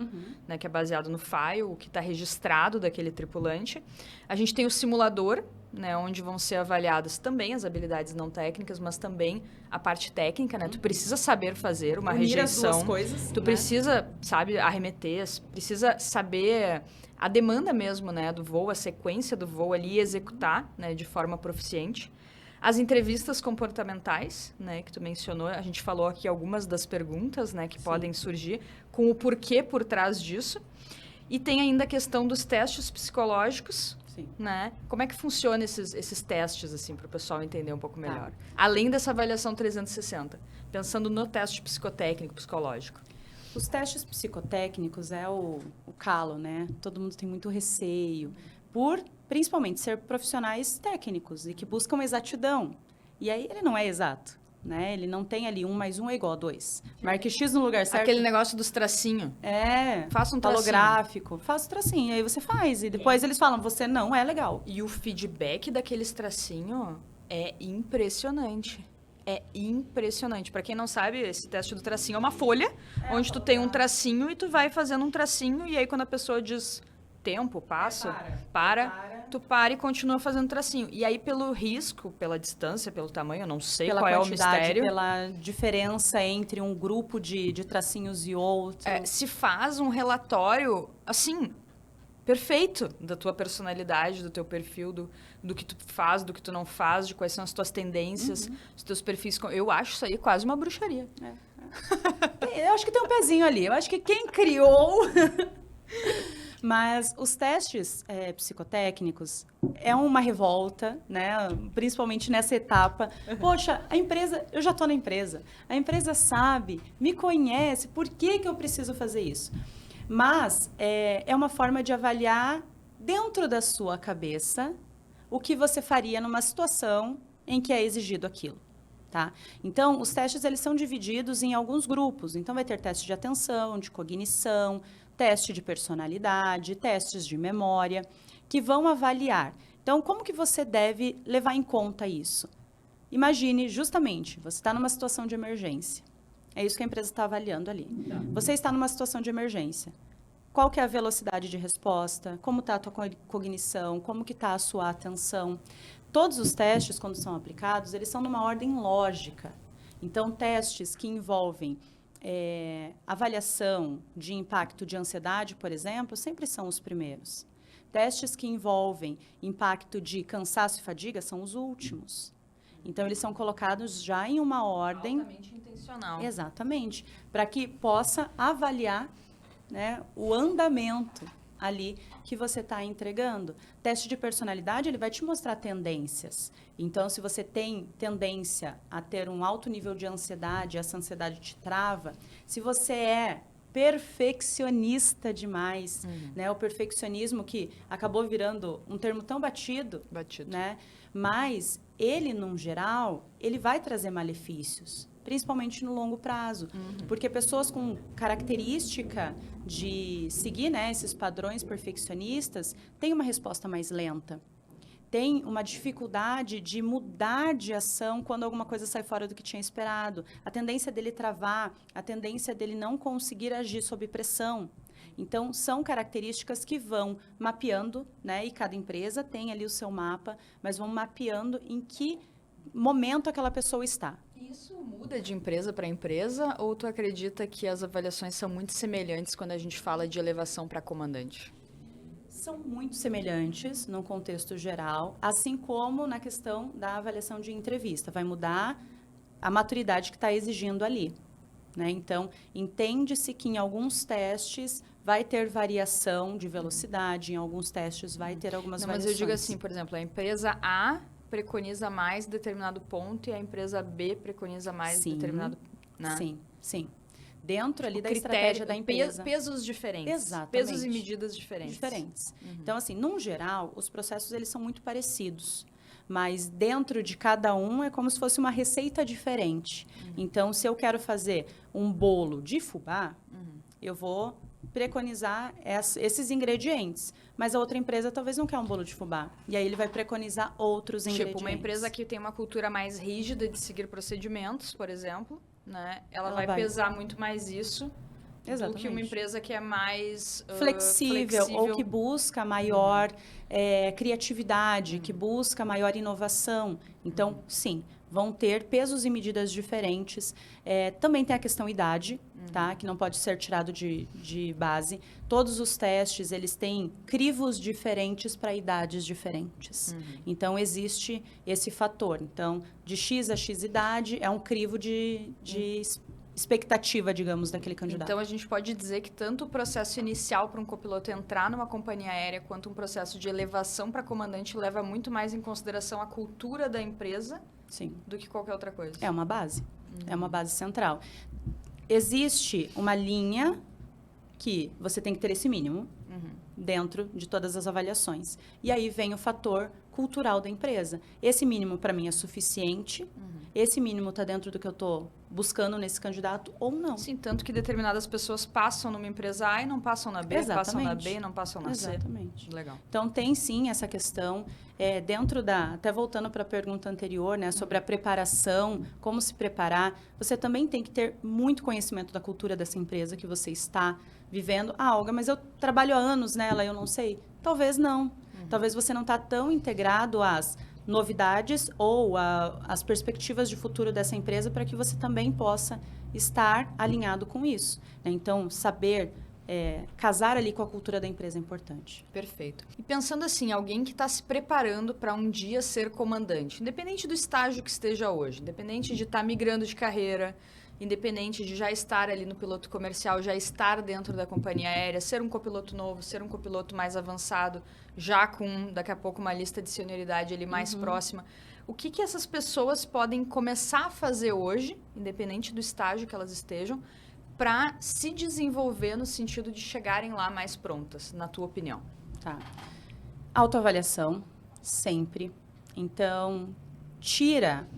né, que é baseado no file, o que está registrado daquele tripulante. A gente tem o simulador, né, onde vão ser avaliadas também as habilidades não técnicas, mas também a parte técnica, né? Tu precisa saber fazer uma rejeição. As duas coisas, tu precisa, sabe, arremeter, precisa saber a demanda mesmo, né, do voo, a sequência do voo ali e executar, né, de forma proficiente. As entrevistas comportamentais, né, que tu mencionou, a gente falou aqui algumas das perguntas, né, que podem surgir, com o porquê por trás disso. E tem ainda a questão dos testes psicológicos, né? Como é que funciona esses testes, assim, para o pessoal entender um pouco melhor? Além dessa avaliação 360, pensando no teste psicotécnico, psicológico. Os testes psicotécnicos é o calo, né? Todo mundo tem muito receio por, principalmente, ser profissionais técnicos e que buscam exatidão. E aí ele não é exato, né? Ele não tem ali 1 mais 1 é igual a 2. Marque X no lugar certo. Aquele negócio dos tracinhos. Faça um tracinho. Holográfico. Faça o tracinho. Aí você faz. E depois eles falam, você não é legal. E o feedback daqueles tracinhos é impressionante. É impressionante. Para quem não sabe, esse teste do tracinho é uma folha, onde tu tem um tracinho e tu vai fazendo um tracinho. E aí, quando a pessoa diz tempo, passo, tu para e continua fazendo tracinho. E aí, pelo risco, pela distância, pelo tamanho, eu não sei qual é o mistério. Pela diferença entre um grupo de tracinhos e outro. Se faz um relatório, assim, perfeito da tua personalidade, do teu perfil, do que tu faz, do que tu não faz, de quais são as tuas tendências, os teus perfis. Eu acho isso aí quase uma bruxaria. Eu acho que tem um pezinho ali. Eu acho que quem criou... Mas os testes psicotécnicos é uma revolta, né? Principalmente nessa etapa. Poxa, a empresa, eu já estou na empresa. A empresa sabe, me conhece, por que eu preciso fazer isso? Mas é uma forma de avaliar dentro da sua cabeça o que você faria numa situação em que é exigido aquilo. Tá? Então, os testes eles são divididos em alguns grupos. Então, vai ter teste de atenção, de cognição, teste de personalidade, testes de memória, que vão avaliar. Então, como que você deve levar em conta isso? Imagine, justamente, você está numa situação de emergência. É isso que a empresa está avaliando ali. Você está numa situação de emergência. Qual que é a velocidade de resposta? Como está a tua cognição? Como que está a sua atenção? Todos os testes, quando são aplicados, eles são numa ordem lógica. Então, testes que envolvem avaliação de impacto de ansiedade, por exemplo, sempre são os primeiros. Testes que envolvem impacto de cansaço e fadiga são os últimos. Então, eles são colocados já em uma ordem... altamente intencional. Exatamente. Para que possa avaliar, né, o andamento ali que você está entregando. Teste de personalidade, ele vai te mostrar tendências. Então, se você tem tendência a ter um alto nível de ansiedade, essa ansiedade te trava. Se você é perfeccionista demais, né? O perfeccionismo que acabou virando um termo tão batido. Né? Mas ele, num geral, ele vai trazer malefícios, principalmente no longo prazo. Porque pessoas com característica de seguir, né, esses padrões perfeccionistas têm uma resposta mais lenta. Tem uma dificuldade de mudar de ação quando alguma coisa sai fora do que tinha esperado. A tendência dele travar, a tendência dele não conseguir agir sob pressão. Então, são características que vão mapeando, né? E cada empresa tem ali o seu mapa, mas vão mapeando em que momento aquela pessoa está. Isso muda de empresa para empresa ou tu acredita que as avaliações são muito semelhantes quando a gente fala de elevação para comandante? São muito semelhantes no contexto geral, assim como na questão da avaliação de entrevista. Vai mudar a maturidade que está exigindo ali. Né? Então, entende-se que em alguns testes vai ter variação de velocidade, em alguns testes vai ter algumas variações. Mas eu digo assim, por exemplo, a empresa A preconiza mais determinado ponto e a empresa B preconiza mais determinado... Né? Sim. Dentro ali da estratégia da empresa. Pesos diferentes. Exatamente. Pesos e medidas diferentes. Então, assim, num geral, os processos eles são muito parecidos. Mas dentro de cada um é como se fosse uma receita diferente. Então, se eu quero fazer um bolo de fubá, eu vou preconizar esses ingredientes. Mas a outra empresa talvez não quer um bolo de fubá. E aí ele vai preconizar outros ingredientes. Tipo, uma empresa que tem uma cultura mais rígida de seguir procedimentos, por exemplo, né? Ela vai pesar muito mais isso do que uma empresa que é mais flexível ou que busca maior criatividade, que busca maior inovação. Então, sim, vão ter pesos e medidas diferentes. Também tem a questão idade, tá? Que não pode ser tirado de base. Todos os testes, eles têm crivos diferentes para idades diferentes. Então, existe esse fator. Então, de X a X idade, é um crivo de expectativa, digamos, daquele candidato. Então, a gente pode dizer que tanto o processo inicial para um copiloto entrar numa companhia aérea, quanto um processo de elevação para comandante leva muito mais em consideração a cultura da empresa do que qualquer outra coisa. É uma base. É uma base central. Existe uma linha que você tem que ter esse mínimo dentro de todas as avaliações. E aí vem o fator cultural da empresa. Esse mínimo, para mim, é suficiente. Esse mínimo está dentro do que eu estou buscando nesse candidato ou não. Sim, tanto que determinadas pessoas passam numa empresa A e não passam na B, passam na B e não passam na C. Exatamente. Legal. Então, tem sim essa questão, dentro até voltando para a pergunta anterior, né, sobre a preparação, como se preparar, você também tem que ter muito conhecimento da cultura dessa empresa que você está vivendo. Ah, Olga, mas eu trabalho há anos nela, eu não sei. Talvez não. Talvez você não está tão integrado às novidades ou as perspectivas de futuro dessa empresa para que você também possa estar alinhado com isso. Né? Então, saber casar ali com a cultura da empresa é importante. Perfeito. E pensando assim, alguém que está se preparando para um dia ser comandante, independente do estágio que esteja hoje, independente de estar migrando de carreira, independente de já estar ali no piloto comercial, já estar dentro da companhia aérea, ser um copiloto novo, ser um copiloto mais avançado, já com, daqui a pouco, uma lista de senioridade ali mais próxima. O que essas pessoas podem começar a fazer hoje, independente do estágio que elas estejam, para se desenvolver no sentido de chegarem lá mais prontas, na tua opinião? Tá. Autoavaliação, sempre. Então, tira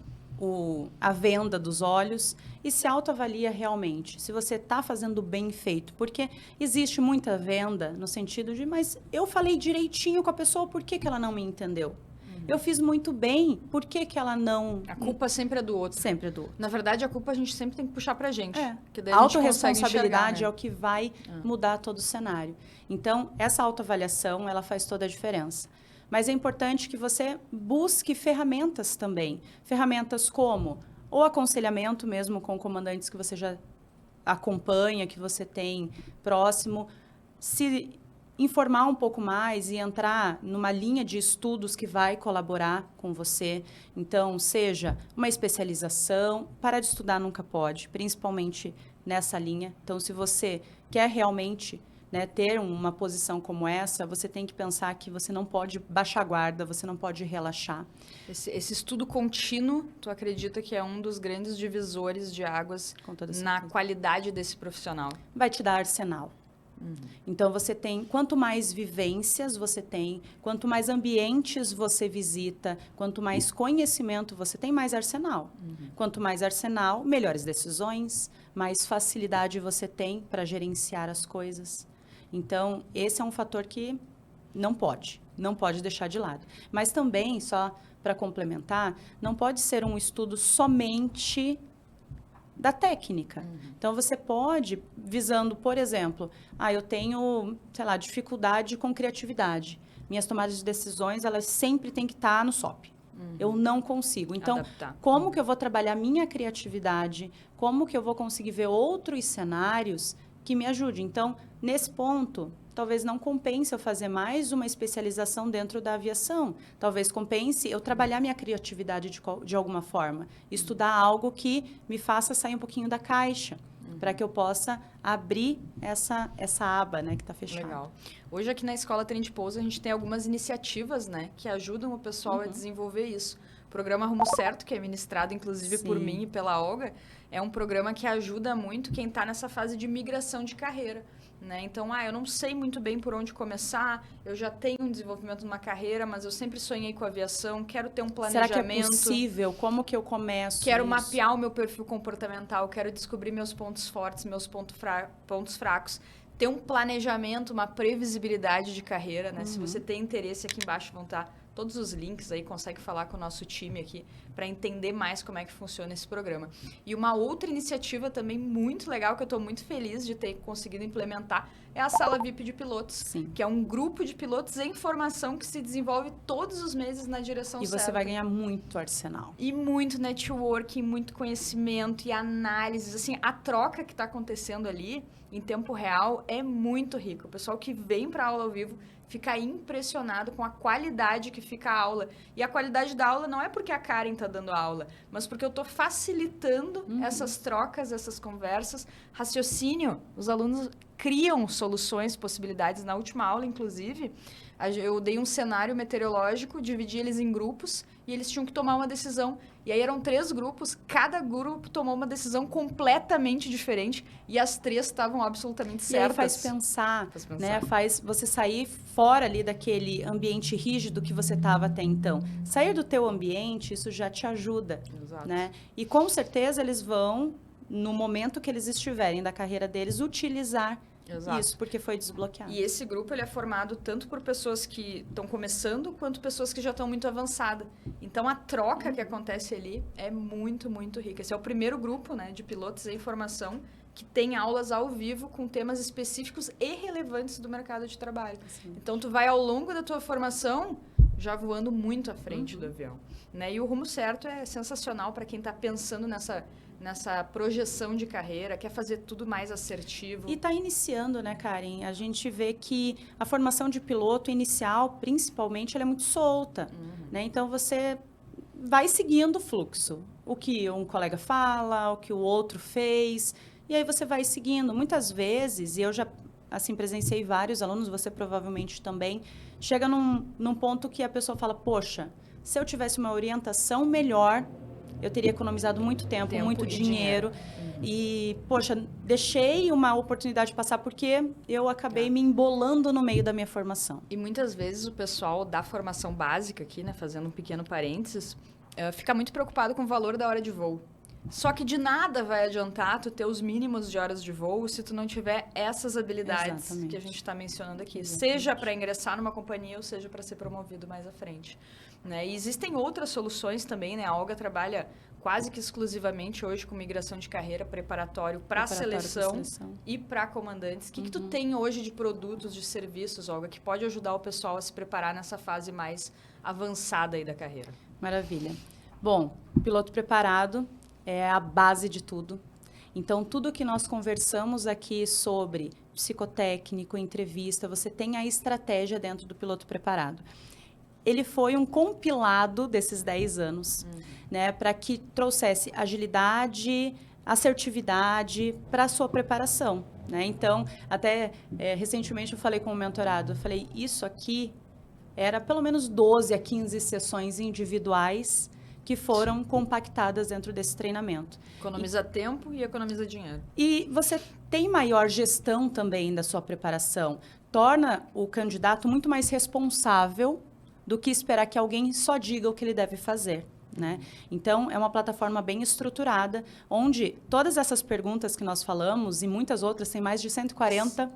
a venda dos olhos e se autoavalia realmente, se você está fazendo bem feito. Porque existe muita venda no sentido de, mas eu falei direitinho com a pessoa, por que ela não me entendeu? Eu fiz muito bem, por que ela não... A culpa sempre é do outro. Sempre é do outro. Na verdade, a culpa a gente sempre tem que puxar pra gente. Que daí a autorresponsabilidade né? é o que vai mudar todo o cenário. Então, essa autoavaliação, ela faz toda a diferença. Mas é importante que você busque ferramentas também. Ferramentas como o aconselhamento mesmo com comandantes que você já acompanha, que você tem próximo. Se informar um pouco mais e entrar numa linha de estudos que vai colaborar com você. Então, seja uma especialização. Parar de estudar nunca pode, principalmente nessa linha. Então, se você quer realmente... ter uma posição como essa, você tem que pensar que você não pode baixar a guarda, você não pode relaxar. Esse estudo contínuo, tu acredita que é um dos grandes divisores de águas na qualidade desse profissional? Vai te dar arsenal. Então, você tem, quanto mais vivências você tem, quanto mais ambientes você visita, quanto mais conhecimento você tem, mais arsenal. Quanto mais arsenal, melhores decisões, mais facilidade você tem para gerenciar as coisas. Então, esse é um fator que não pode deixar de lado. Mas também, só para complementar, não pode ser um estudo somente da técnica. Então, você pode, visando, por exemplo, eu tenho, dificuldade com criatividade. Minhas tomadas de decisões, elas sempre têm que estar no SOP. Eu não consigo. Então, como que eu vou trabalhar minha criatividade? Como que eu vou conseguir ver outros cenários que me ajudem? Então, nesse ponto, talvez não compense eu fazer mais uma especialização dentro da aviação. Talvez compense eu trabalhar minha criatividade de alguma forma. Estudar algo que me faça sair um pouquinho da caixa, para que eu possa abrir essa aba, que está fechada. Legal. Hoje aqui na Escola Trem de Pouso a gente tem algumas iniciativas, que ajudam o pessoal a desenvolver isso. O programa Rumo Certo, que é ministrado inclusive por mim e pela Olga, é um programa que ajuda muito quem está nessa fase de migração de carreira. Então, eu não sei muito bem por onde começar, eu já tenho um desenvolvimento numa carreira, mas eu sempre sonhei com aviação, quero ter um planejamento. Será que é possível? Como que eu começo Quero mapear o meu perfil comportamental, quero descobrir meus pontos fortes, meus pontos fracos. Ter um planejamento, uma previsibilidade de carreira, Se você tem interesse, aqui embaixo vão estar todos os links aí, consegue falar com o nosso time aqui para entender mais como é que funciona esse programa. E uma outra iniciativa também muito legal, que eu estou muito feliz de ter conseguido implementar, é a Sala VIP de Pilotos, que é um grupo de pilotos em formação que se desenvolve todos os meses na direção certa. E você vai ganhar muito arsenal. E muito networking, muito conhecimento e análises. Assim, a troca que está acontecendo ali, em tempo real, é muito rica. O pessoal que vem para a aula ao vivo fica impressionado com a qualidade que fica a aula. E a qualidade da aula não é porque a Karen está dando a aula, mas porque eu estou facilitando essas trocas, essas conversas. Raciocínio, os alunos criam soluções, possibilidades. Na última aula, inclusive, eu dei um cenário meteorológico, dividi eles em grupos e eles tinham que tomar uma decisão. E aí eram 3 grupos, cada grupo tomou uma decisão completamente diferente e as 3 estavam absolutamente certas. E aí faz pensar. Faz você sair fora ali daquele ambiente rígido que você estava até então. Sair do teu ambiente, isso já te ajuda. Exato. E com certeza eles vão, no momento que eles estiverem da carreira deles, utilizar isso, porque foi desbloqueado. E esse grupo ele é formado tanto por pessoas que estão começando, quanto pessoas que já estão muito avançadas. Então, a troca que acontece ali é muito, muito rica. Esse é o primeiro grupo de pilotos em formação que tem aulas ao vivo com temas específicos e relevantes do mercado de trabalho. Então, tu vai ao longo da tua formação já voando muito à frente do avião. E o Rumo Certo é sensacional para quem está pensando nessa projeção de carreira, quer fazer tudo mais assertivo. E está iniciando, Karen? A gente vê que a formação de piloto inicial, principalmente, ela é muito solta. Então, você vai seguindo o fluxo. O que um colega fala, o que o outro fez, e aí você vai seguindo. Muitas vezes, e eu já presenciei vários alunos, você provavelmente também, chega num ponto que a pessoa fala, poxa, se eu tivesse uma orientação melhor, eu teria economizado muito tempo muito dinheiro. E, poxa, deixei uma oportunidade passar porque eu acabei me embolando no meio da minha formação. E muitas vezes o pessoal da formação básica aqui, fazendo um pequeno parênteses, fica muito preocupado com o valor da hora de voo. Só que de nada vai adiantar tu ter os mínimos de horas de voo se tu não tiver essas habilidades Exatamente. que a gente está mencionando aqui. Exatamente. Seja para ingressar numa companhia ou seja para ser promovido mais à frente. Né? E existem outras soluções também, né? A Olga trabalha quase que exclusivamente hoje com migração de carreira preparatório para seleção e para comandantes. O que tu tem hoje de produtos, de serviços, Olga, que pode ajudar o pessoal a se preparar nessa fase mais avançada aí da carreira? Maravilha. Bom, piloto preparado é a base de tudo. Então, tudo que nós conversamos aqui sobre psicotécnico, entrevista, você tem a estratégia dentro do piloto preparado. Ele foi um compilado desses 10 anos, né, para que trouxesse agilidade, assertividade para a sua preparação. Né? Então, até recentemente eu falei com o mentorado, eu falei, isso aqui era pelo menos 12 a 15 sessões individuais que foram compactadas dentro desse treinamento. Economiza tempo e economiza dinheiro. E você tem maior gestão também da sua preparação. Torna o candidato muito mais responsável do que esperar que alguém só diga o que ele deve fazer. Né? Então, é uma plataforma bem estruturada, onde todas essas perguntas que nós falamos e muitas outras, tem mais de 140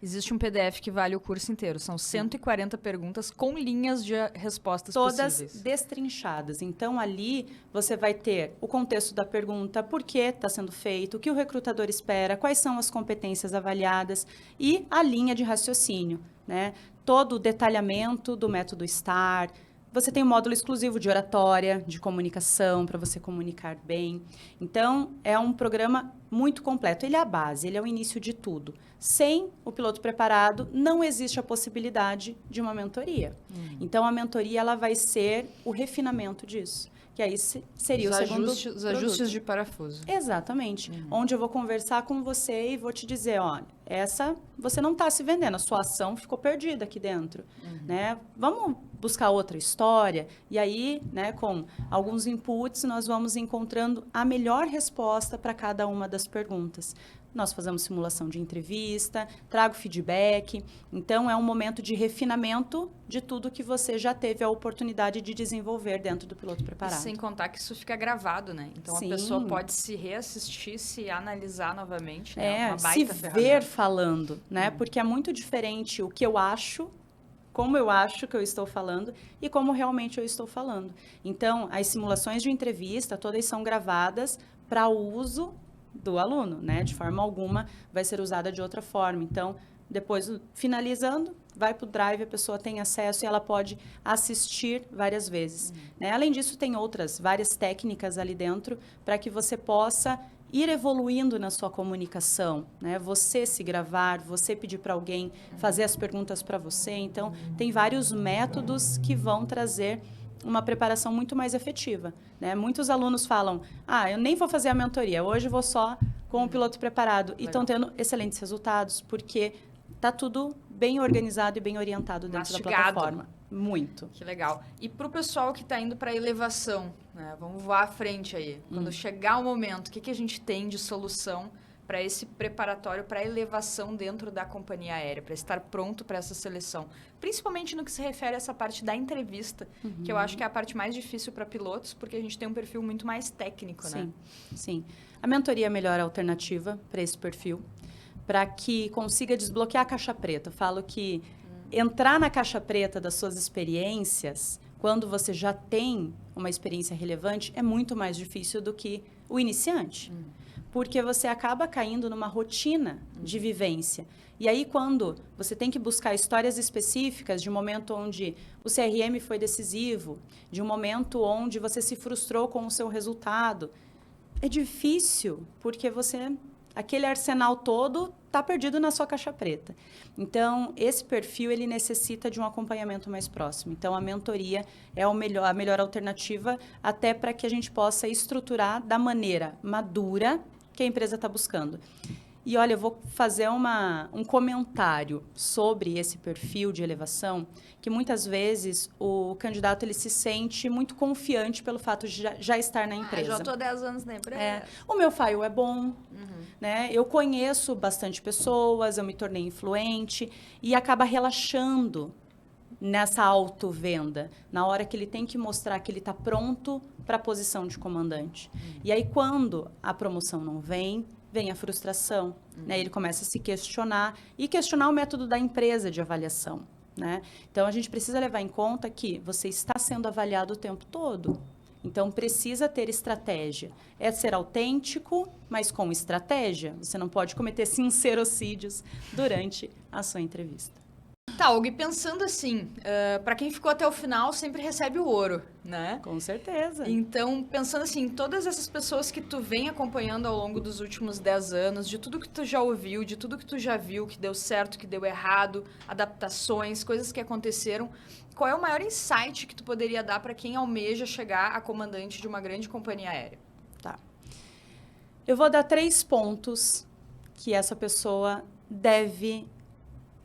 Existe um PDF que vale o curso inteiro. São 140 perguntas com linhas de respostas todas possíveis. Destrinchadas. Então, ali você vai ter o contexto da pergunta, por que está sendo feito, o que o recrutador espera, quais são as competências avaliadas e a linha de raciocínio, né? Todo o detalhamento do método STAR. Você tem um módulo exclusivo de oratória, de comunicação, para você comunicar bem. Então, é um programa muito completo. Ele é a base, ele é o início de tudo. Sem o piloto preparado, não existe a possibilidade de uma mentoria. Então, a mentoria ela vai ser o refinamento disso. Que aí seria os ajustes de parafuso. Exatamente. Onde eu vou conversar com você e vou te dizer, olha, você não está se vendendo, a sua ação ficou perdida aqui dentro. Né? Vamos buscar outra história. E aí, né, com alguns inputs, nós vamos encontrando a melhor resposta para cada uma das perguntas. Nós fazemos simulação de entrevista, trago feedback. Então, é um momento de refinamento de tudo que você já teve a oportunidade de desenvolver dentro do piloto preparado. E sem contar que isso fica gravado, né? Então, Sim. A pessoa pode se reassistir, se analisar novamente. Né? É, uma baita se ferramenta. ver falando, né? Porque é muito diferente o que eu acho, como eu acho que eu estou falando e como realmente eu estou falando. Então, as simulações de entrevista, todas são gravadas para o uso do aluno, né? De forma alguma vai ser usada de outra forma. Então, depois, finalizando, vai para o Drive, a pessoa tem acesso e ela pode assistir várias vezes. Né? Além disso, tem várias técnicas ali dentro para que você possa ir evoluindo na sua comunicação, né? Você se gravar, você pedir para alguém fazer as perguntas para você. Então, tem vários métodos que vão trazer uma preparação muito mais efetiva. Né? Muitos alunos falam, eu nem vou fazer a mentoria, hoje eu vou só com o piloto preparado. E estão tendo excelentes resultados, porque está tudo bem organizado e bem orientado dentro da plataforma. Muito. Que legal. E para o pessoal que está indo para a elevação, né? Vamos voar à frente aí. Quando chegar o momento, o que a gente tem de solução para esse preparatório, para a elevação dentro da companhia aérea, para estar pronto para essa seleção? Principalmente no que se refere a essa parte da entrevista, que eu acho que é a parte mais difícil para pilotos, porque a gente tem um perfil muito mais técnico, né? Sim. A mentoria é a melhor alternativa para esse perfil, para que consiga desbloquear a caixa preta. Eu falo que entrar na caixa preta das suas experiências, quando você já tem uma experiência relevante, é muito mais difícil do que o iniciante. Porque você acaba caindo numa rotina de vivência. E aí, quando você tem que buscar histórias específicas de um momento onde o CRM foi decisivo, de um momento onde você se frustrou com o seu resultado, é difícil, porque aquele arsenal todo está perdido na sua caixa preta. Então, esse perfil, ele necessita de um acompanhamento mais próximo. Então, a mentoria é a melhor alternativa, até para que a gente possa estruturar da maneira madura que a empresa está buscando. E, olha, eu vou fazer um comentário sobre esse perfil de elevação, que muitas vezes o candidato ele se sente muito confiante pelo fato de já estar na empresa. Já estou 10 anos na empresa. O meu file é bom, né? Eu conheço bastante pessoas, eu me tornei influente e acaba relaxando nessa autovenda, na hora que ele tem que mostrar que ele está pronto para a posição de comandante. E aí, quando a promoção não vem a frustração, né? Ele começa a se questionar e questionar o método da empresa de avaliação, né? Então, a gente precisa levar em conta que você está sendo avaliado o tempo todo. Então, precisa ter estratégia. É ser autêntico, mas com estratégia. Você não pode cometer sincerocídios durante a sua entrevista. Tá, Og, pensando assim, para quem ficou até o final, sempre recebe o ouro, né? Com certeza. Então, pensando assim, todas essas pessoas que tu vem acompanhando ao longo dos últimos 10 anos, de tudo que tu já ouviu, de tudo que tu já viu, que deu certo, que deu errado, adaptações, coisas que aconteceram, qual é o maior insight que tu poderia dar para quem almeja chegar a comandante de uma grande companhia aérea? Tá. Eu vou dar 3 pontos que essa pessoa deve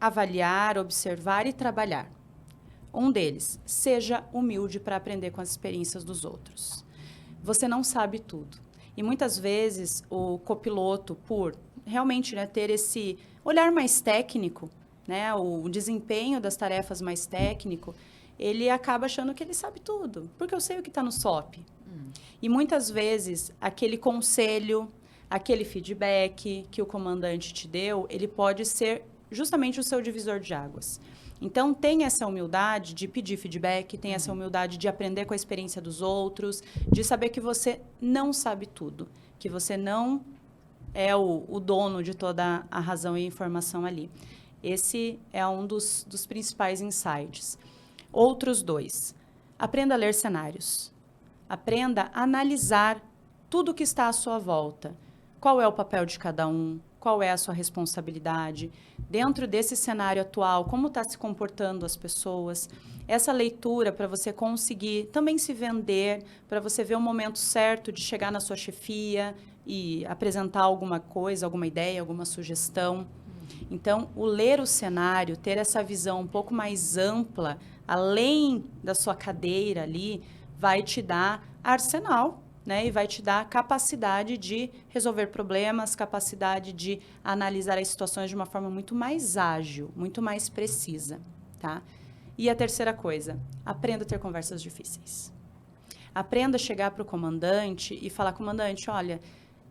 avaliar, observar e trabalhar. Um deles, seja humilde para aprender com as experiências dos outros. Você não sabe tudo. E muitas vezes o copiloto, por realmente, né, ter esse olhar mais técnico, né, o desempenho das tarefas mais técnico, ele acaba achando que ele sabe tudo, porque eu sei o que está no SOP. E muitas vezes aquele conselho, aquele feedback que o comandante te deu, ele pode ser justamente o seu divisor de águas. Então, tenha essa humildade de pedir feedback, tenha essa humildade de aprender com a experiência dos outros, de saber que você não sabe tudo, que você não é o dono de toda a razão e a informação ali. Esse é um dos principais insights. Outros 2. Aprenda a ler cenários. Aprenda a analisar tudo que está à sua volta. Qual é o papel de cada um? Qual é a sua responsabilidade? Dentro desse cenário atual, como está se comportando as pessoas? Essa leitura para você conseguir também se vender, para você ver o momento certo de chegar na sua chefia e apresentar alguma coisa, alguma ideia, alguma sugestão. Então, o ler o cenário, ter essa visão um pouco mais ampla, além da sua cadeira ali, vai te dar arsenal, né? E vai te dar capacidade de resolver problemas, capacidade de analisar as situações de uma forma muito mais ágil, muito mais precisa, tá? E a terceira coisa, aprenda a ter conversas difíceis. Aprenda a chegar para o comandante e falar, comandante, olha,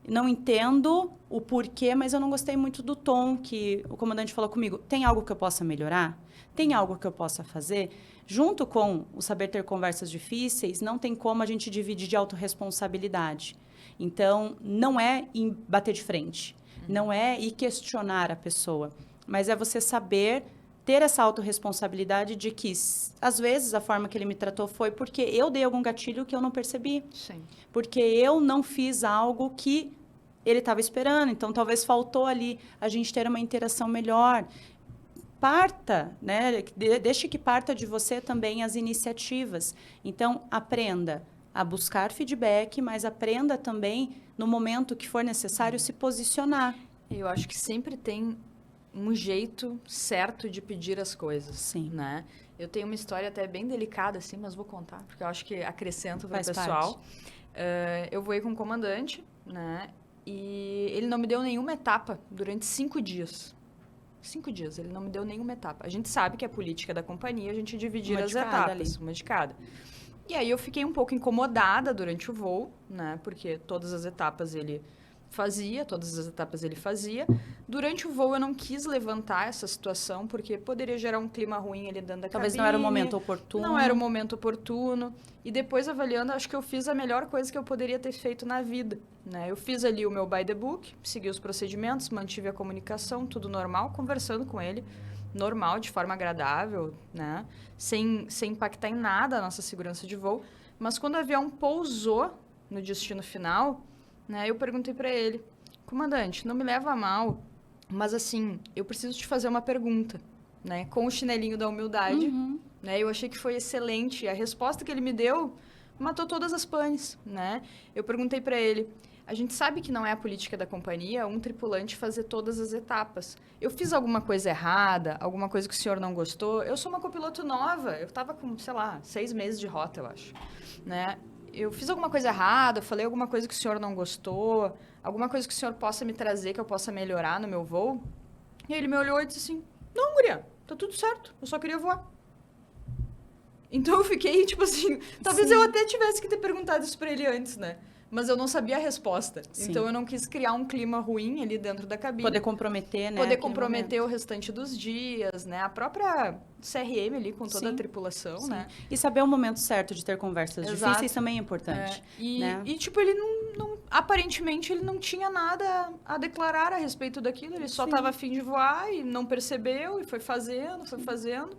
não entendo o porquê, mas eu não gostei muito do tom que o comandante falou comigo. Tem algo que eu possa melhorar? Tem algo que eu possa fazer? Junto com o saber ter conversas difíceis, não tem como a gente dividir de autorresponsabilidade. Então, não é em bater de frente, não é ir questionar a pessoa, mas é você saber ter essa autorresponsabilidade de que, às vezes, a forma que ele me tratou foi porque eu dei algum gatilho que eu não percebi. Sim. Porque eu não fiz algo que ele estava esperando. Então, talvez faltou ali a gente ter uma interação melhor. Parta, né? Deixe que parta de você também as iniciativas. Então, aprenda a buscar feedback, mas aprenda também, no momento que for necessário, se posicionar. Eu acho que sempre tem um jeito certo de pedir as coisas. Sim. Né? Eu tenho uma história até bem delicada, assim, mas vou contar, porque eu acho que acrescenta para o pessoal. Eu voei com um comandante, né? E ele não me deu nenhuma etapa durante 5 dias. 5 dias, ele não me deu nenhuma etapa. A gente sabe que a política da companhia, a gente dividir as etapas, uma de cada. E aí eu fiquei um pouco incomodada durante o voo, né? Porque todas as etapas ele fazia. Durante o voo eu não quis levantar essa situação, porque poderia gerar um clima ruim ali dentro da cabine. Talvez não era o momento oportuno. Não era o momento oportuno. E depois, avaliando, acho que eu fiz a melhor coisa que eu poderia ter feito na vida, né? Eu fiz ali o meu by the book, segui os procedimentos, mantive a comunicação, tudo normal, conversando com ele, normal, de forma agradável, né? Sem impactar em nada a nossa segurança de voo. Mas quando o avião pousou no destino final, né, eu perguntei para ele, comandante, não me leva a mal, mas assim, eu preciso te fazer uma pergunta, né, com o chinelinho da humildade, né, eu achei que foi excelente, a resposta que ele me deu matou todas as panes, né, eu perguntei para ele, a gente sabe que não é a política da companhia um tripulante fazer todas as etapas, eu fiz alguma coisa errada, alguma coisa que o senhor não gostou, eu sou uma copiloto nova, eu estava com, sei lá, 6 meses de rota, eu acho, né, eu fiz alguma coisa errada, falei alguma coisa que o senhor não gostou, alguma coisa que o senhor possa me trazer, que eu possa melhorar no meu voo? E ele me olhou e disse assim, não, guria, tá tudo certo, eu só queria voar. Então eu fiquei, tipo assim, talvez Sim. eu até tivesse que ter perguntado isso pra ele antes, né? Mas eu não sabia a resposta. Sim. Então eu não quis criar um clima ruim ali dentro da cabine. Poder comprometer, né? Poder aquele comprometer momento. o restante dos dias, né? A própria CRM ali com toda Sim. a tripulação, Sim. né? E saber o momento certo de ter conversas Exato. difíceis também é importante. Né? E, tipo, ele aparentemente, ele não tinha nada a declarar a respeito daquilo. Ele só Sim. estava a fim de voar e não percebeu e foi fazendo,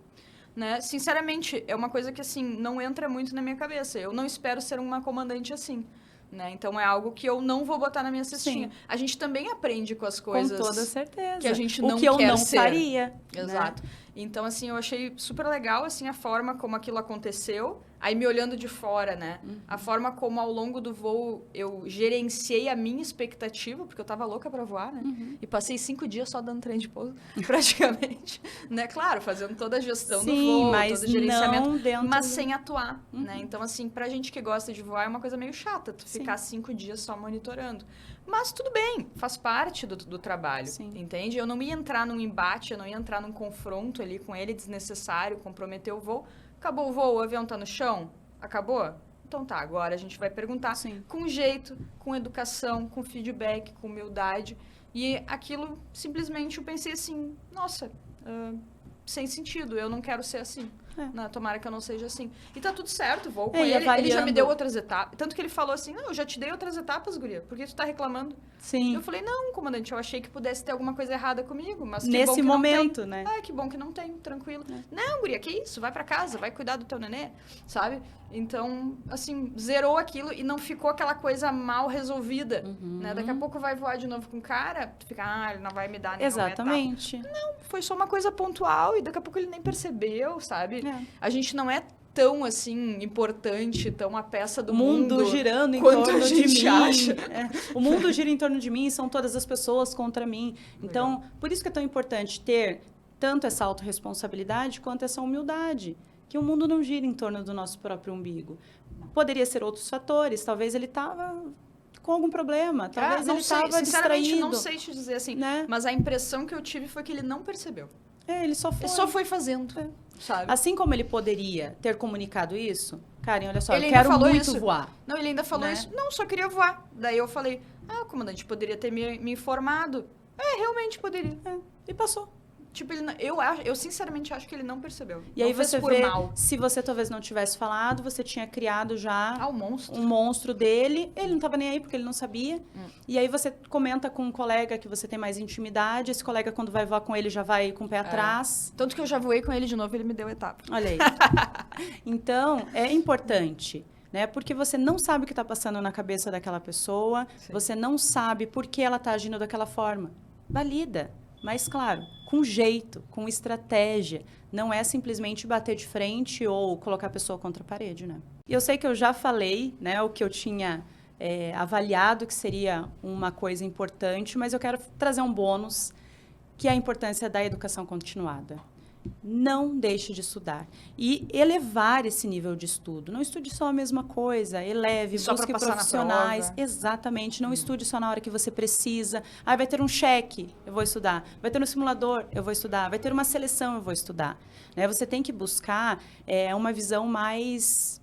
né? Sinceramente, é uma coisa que, assim, não entra muito na minha cabeça. Eu não espero ser uma comandante assim. Né? Então é algo que eu não vou botar na minha cestinha. Sim. A gente também aprende com as coisas Com toda certeza. que a gente o não que eu quer não ser. faria. Exato. Né? Então, assim, eu achei super legal, assim, a forma como aquilo aconteceu. Aí, me olhando de fora, né? A forma como, ao longo do voo, eu gerenciei a minha expectativa, porque eu tava louca pra voar, né? E passei 5 dias só dando trem de pouso, praticamente. Né? Claro, fazendo toda a gestão do voo, todo o gerenciamento, não dentro mas sem atuar, né? Uhum. Então, assim, pra gente que gosta de voar, é uma coisa meio chata, tu ficar 5 dias só monitorando. Mas tudo bem, faz parte do trabalho, Sim. entende? Eu não ia entrar num embate, eu não ia entrar num confronto ali com ele desnecessário, comprometer o voo. Acabou o voo, o avião tá no chão? Acabou? Então tá, agora a gente vai perguntar Sim. com jeito, com educação, com feedback, com humildade. E aquilo, simplesmente, eu pensei assim, nossa, sem sentido, eu não quero ser assim. Né? Tomara que eu não seja assim. E tá tudo certo, vou com ele. Avaliando... Ele já me deu outras etapas. Tanto que ele falou assim, não, eu já te dei outras etapas, guria. Por que tu tá reclamando? Sim. Eu falei, não, comandante, eu achei que pudesse ter alguma coisa errada comigo, mas que nesse bom que momento, não tem. né? Ah, que bom que não tem, tranquilo. Não, guria, que isso? Vai pra casa, vai cuidar do teu nenê, sabe? Então, assim, zerou aquilo e não ficou aquela coisa mal resolvida, né? Daqui a pouco vai voar de novo com o cara, tu fica, ele não vai me dar nenhuma Exatamente. etapa. Não, foi só uma coisa pontual e daqui a pouco ele nem percebeu, sabe? É. A gente não é tão, assim, importante, tão a peça do o mundo girando em quanto torno a gente de mim. acha. O mundo gira em torno de mim, são todas as pessoas contra mim. Então, Legal. por isso que é tão importante ter tanto essa autorresponsabilidade quanto essa humildade. Que o mundo não gira em torno do nosso próprio umbigo. Poderia ser outros fatores. Talvez ele estava com algum problema. Talvez ele estava distraído. Não sei te dizer assim. Né? Mas a impressão que eu tive foi que ele não percebeu. Ele só foi. Ele só foi fazendo. Sabe? Assim como ele poderia ter comunicado isso, Karen, olha só, ele eu quero muito isso. voar. Não, ele ainda falou isso. Não, só queria voar. Daí eu falei, o comandante poderia ter me informado. Realmente poderia. E passou. Tipo, eu sinceramente acho que ele não percebeu. E não aí fez você por vê, mal. se você talvez não tivesse falado, você tinha criado já um monstro. um monstro dele. Ele não estava nem aí porque ele não sabia. E aí você comenta com um colega que você tem mais intimidade. Esse colega, quando vai voar com ele, já vai com o pé atrás. Tanto que eu já voei com ele de novo e ele me deu etapa. Olha aí. Então, é importante. Né? Porque você não sabe o que está passando na cabeça daquela pessoa. Sim. Você não sabe por que ela está agindo daquela forma. Valida. Mas, claro, com jeito, com estratégia. Não é simplesmente bater de frente ou colocar a pessoa contra a parede, né? E eu sei que eu já falei, né, o que eu tinha avaliado que seria uma coisa importante, mas eu quero trazer um bônus, que é a importância da educação continuada. Não deixe de estudar. E elevar esse nível de estudo. Não estude só a mesma coisa. Eleve, busque profissionais. Exatamente. Não estude só na hora que você precisa. Vai ter um cheque, eu vou estudar. Vai ter um simulador, eu vou estudar. Vai ter uma seleção, eu vou estudar. Né? Você tem que buscar uma visão mais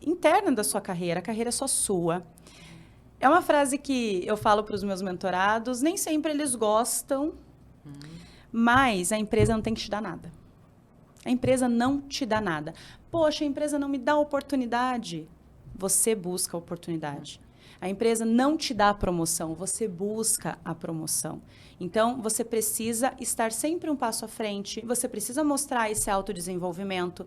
interna da sua carreira. A carreira é só sua. É uma frase que eu falo para os meus mentorados. Nem sempre eles gostam. Mas a empresa não tem que te dar nada. A empresa não te dá nada. Poxa, a empresa não me dá oportunidade. Você busca a oportunidade. A empresa não te dá a promoção, você busca a promoção. Então, você precisa estar sempre um passo à frente, você precisa mostrar esse autodesenvolvimento.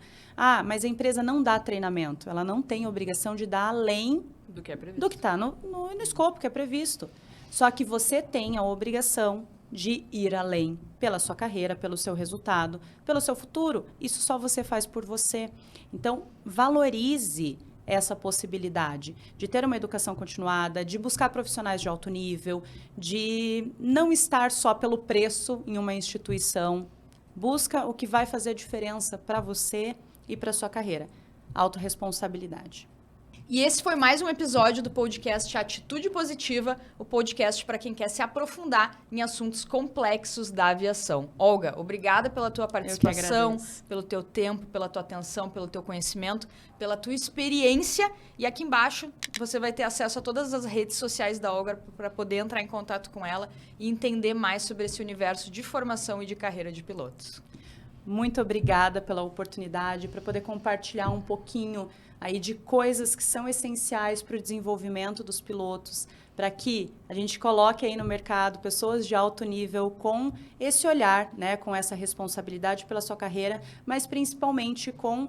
Mas a empresa não dá treinamento, ela não tem obrigação de dar além do que é previsto. Do que está no escopo que é previsto. Só que você tem a obrigação de ir além pela sua carreira, pelo seu resultado, pelo seu futuro. Isso só você faz por você. Então, valorize essa possibilidade de ter uma educação continuada, de buscar profissionais de alto nível, de não estar só pelo preço em uma instituição. Busca o que vai fazer a diferença para você e para sua carreira. Autorresponsabilidade. E esse foi mais um episódio do podcast Atitude Positiva, o podcast para quem quer se aprofundar em assuntos complexos da aviação. Olga, obrigada pela tua participação, pelo teu tempo, pela tua atenção, pelo teu conhecimento, pela tua experiência. E aqui embaixo você vai ter acesso a todas as redes sociais da Olga para poder entrar em contato com ela e entender mais sobre esse universo de formação e de carreira de pilotos. Muito obrigada pela oportunidade, para poder compartilhar um pouquinho aí de coisas que são essenciais para o desenvolvimento dos pilotos, para que a gente coloque aí no mercado pessoas de alto nível com esse olhar, né, com essa responsabilidade pela sua carreira, mas principalmente com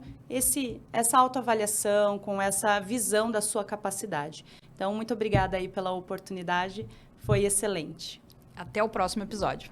essa autoavaliação, com essa visão da sua capacidade. Então, muito obrigada aí pela oportunidade, foi excelente. Até o próximo episódio.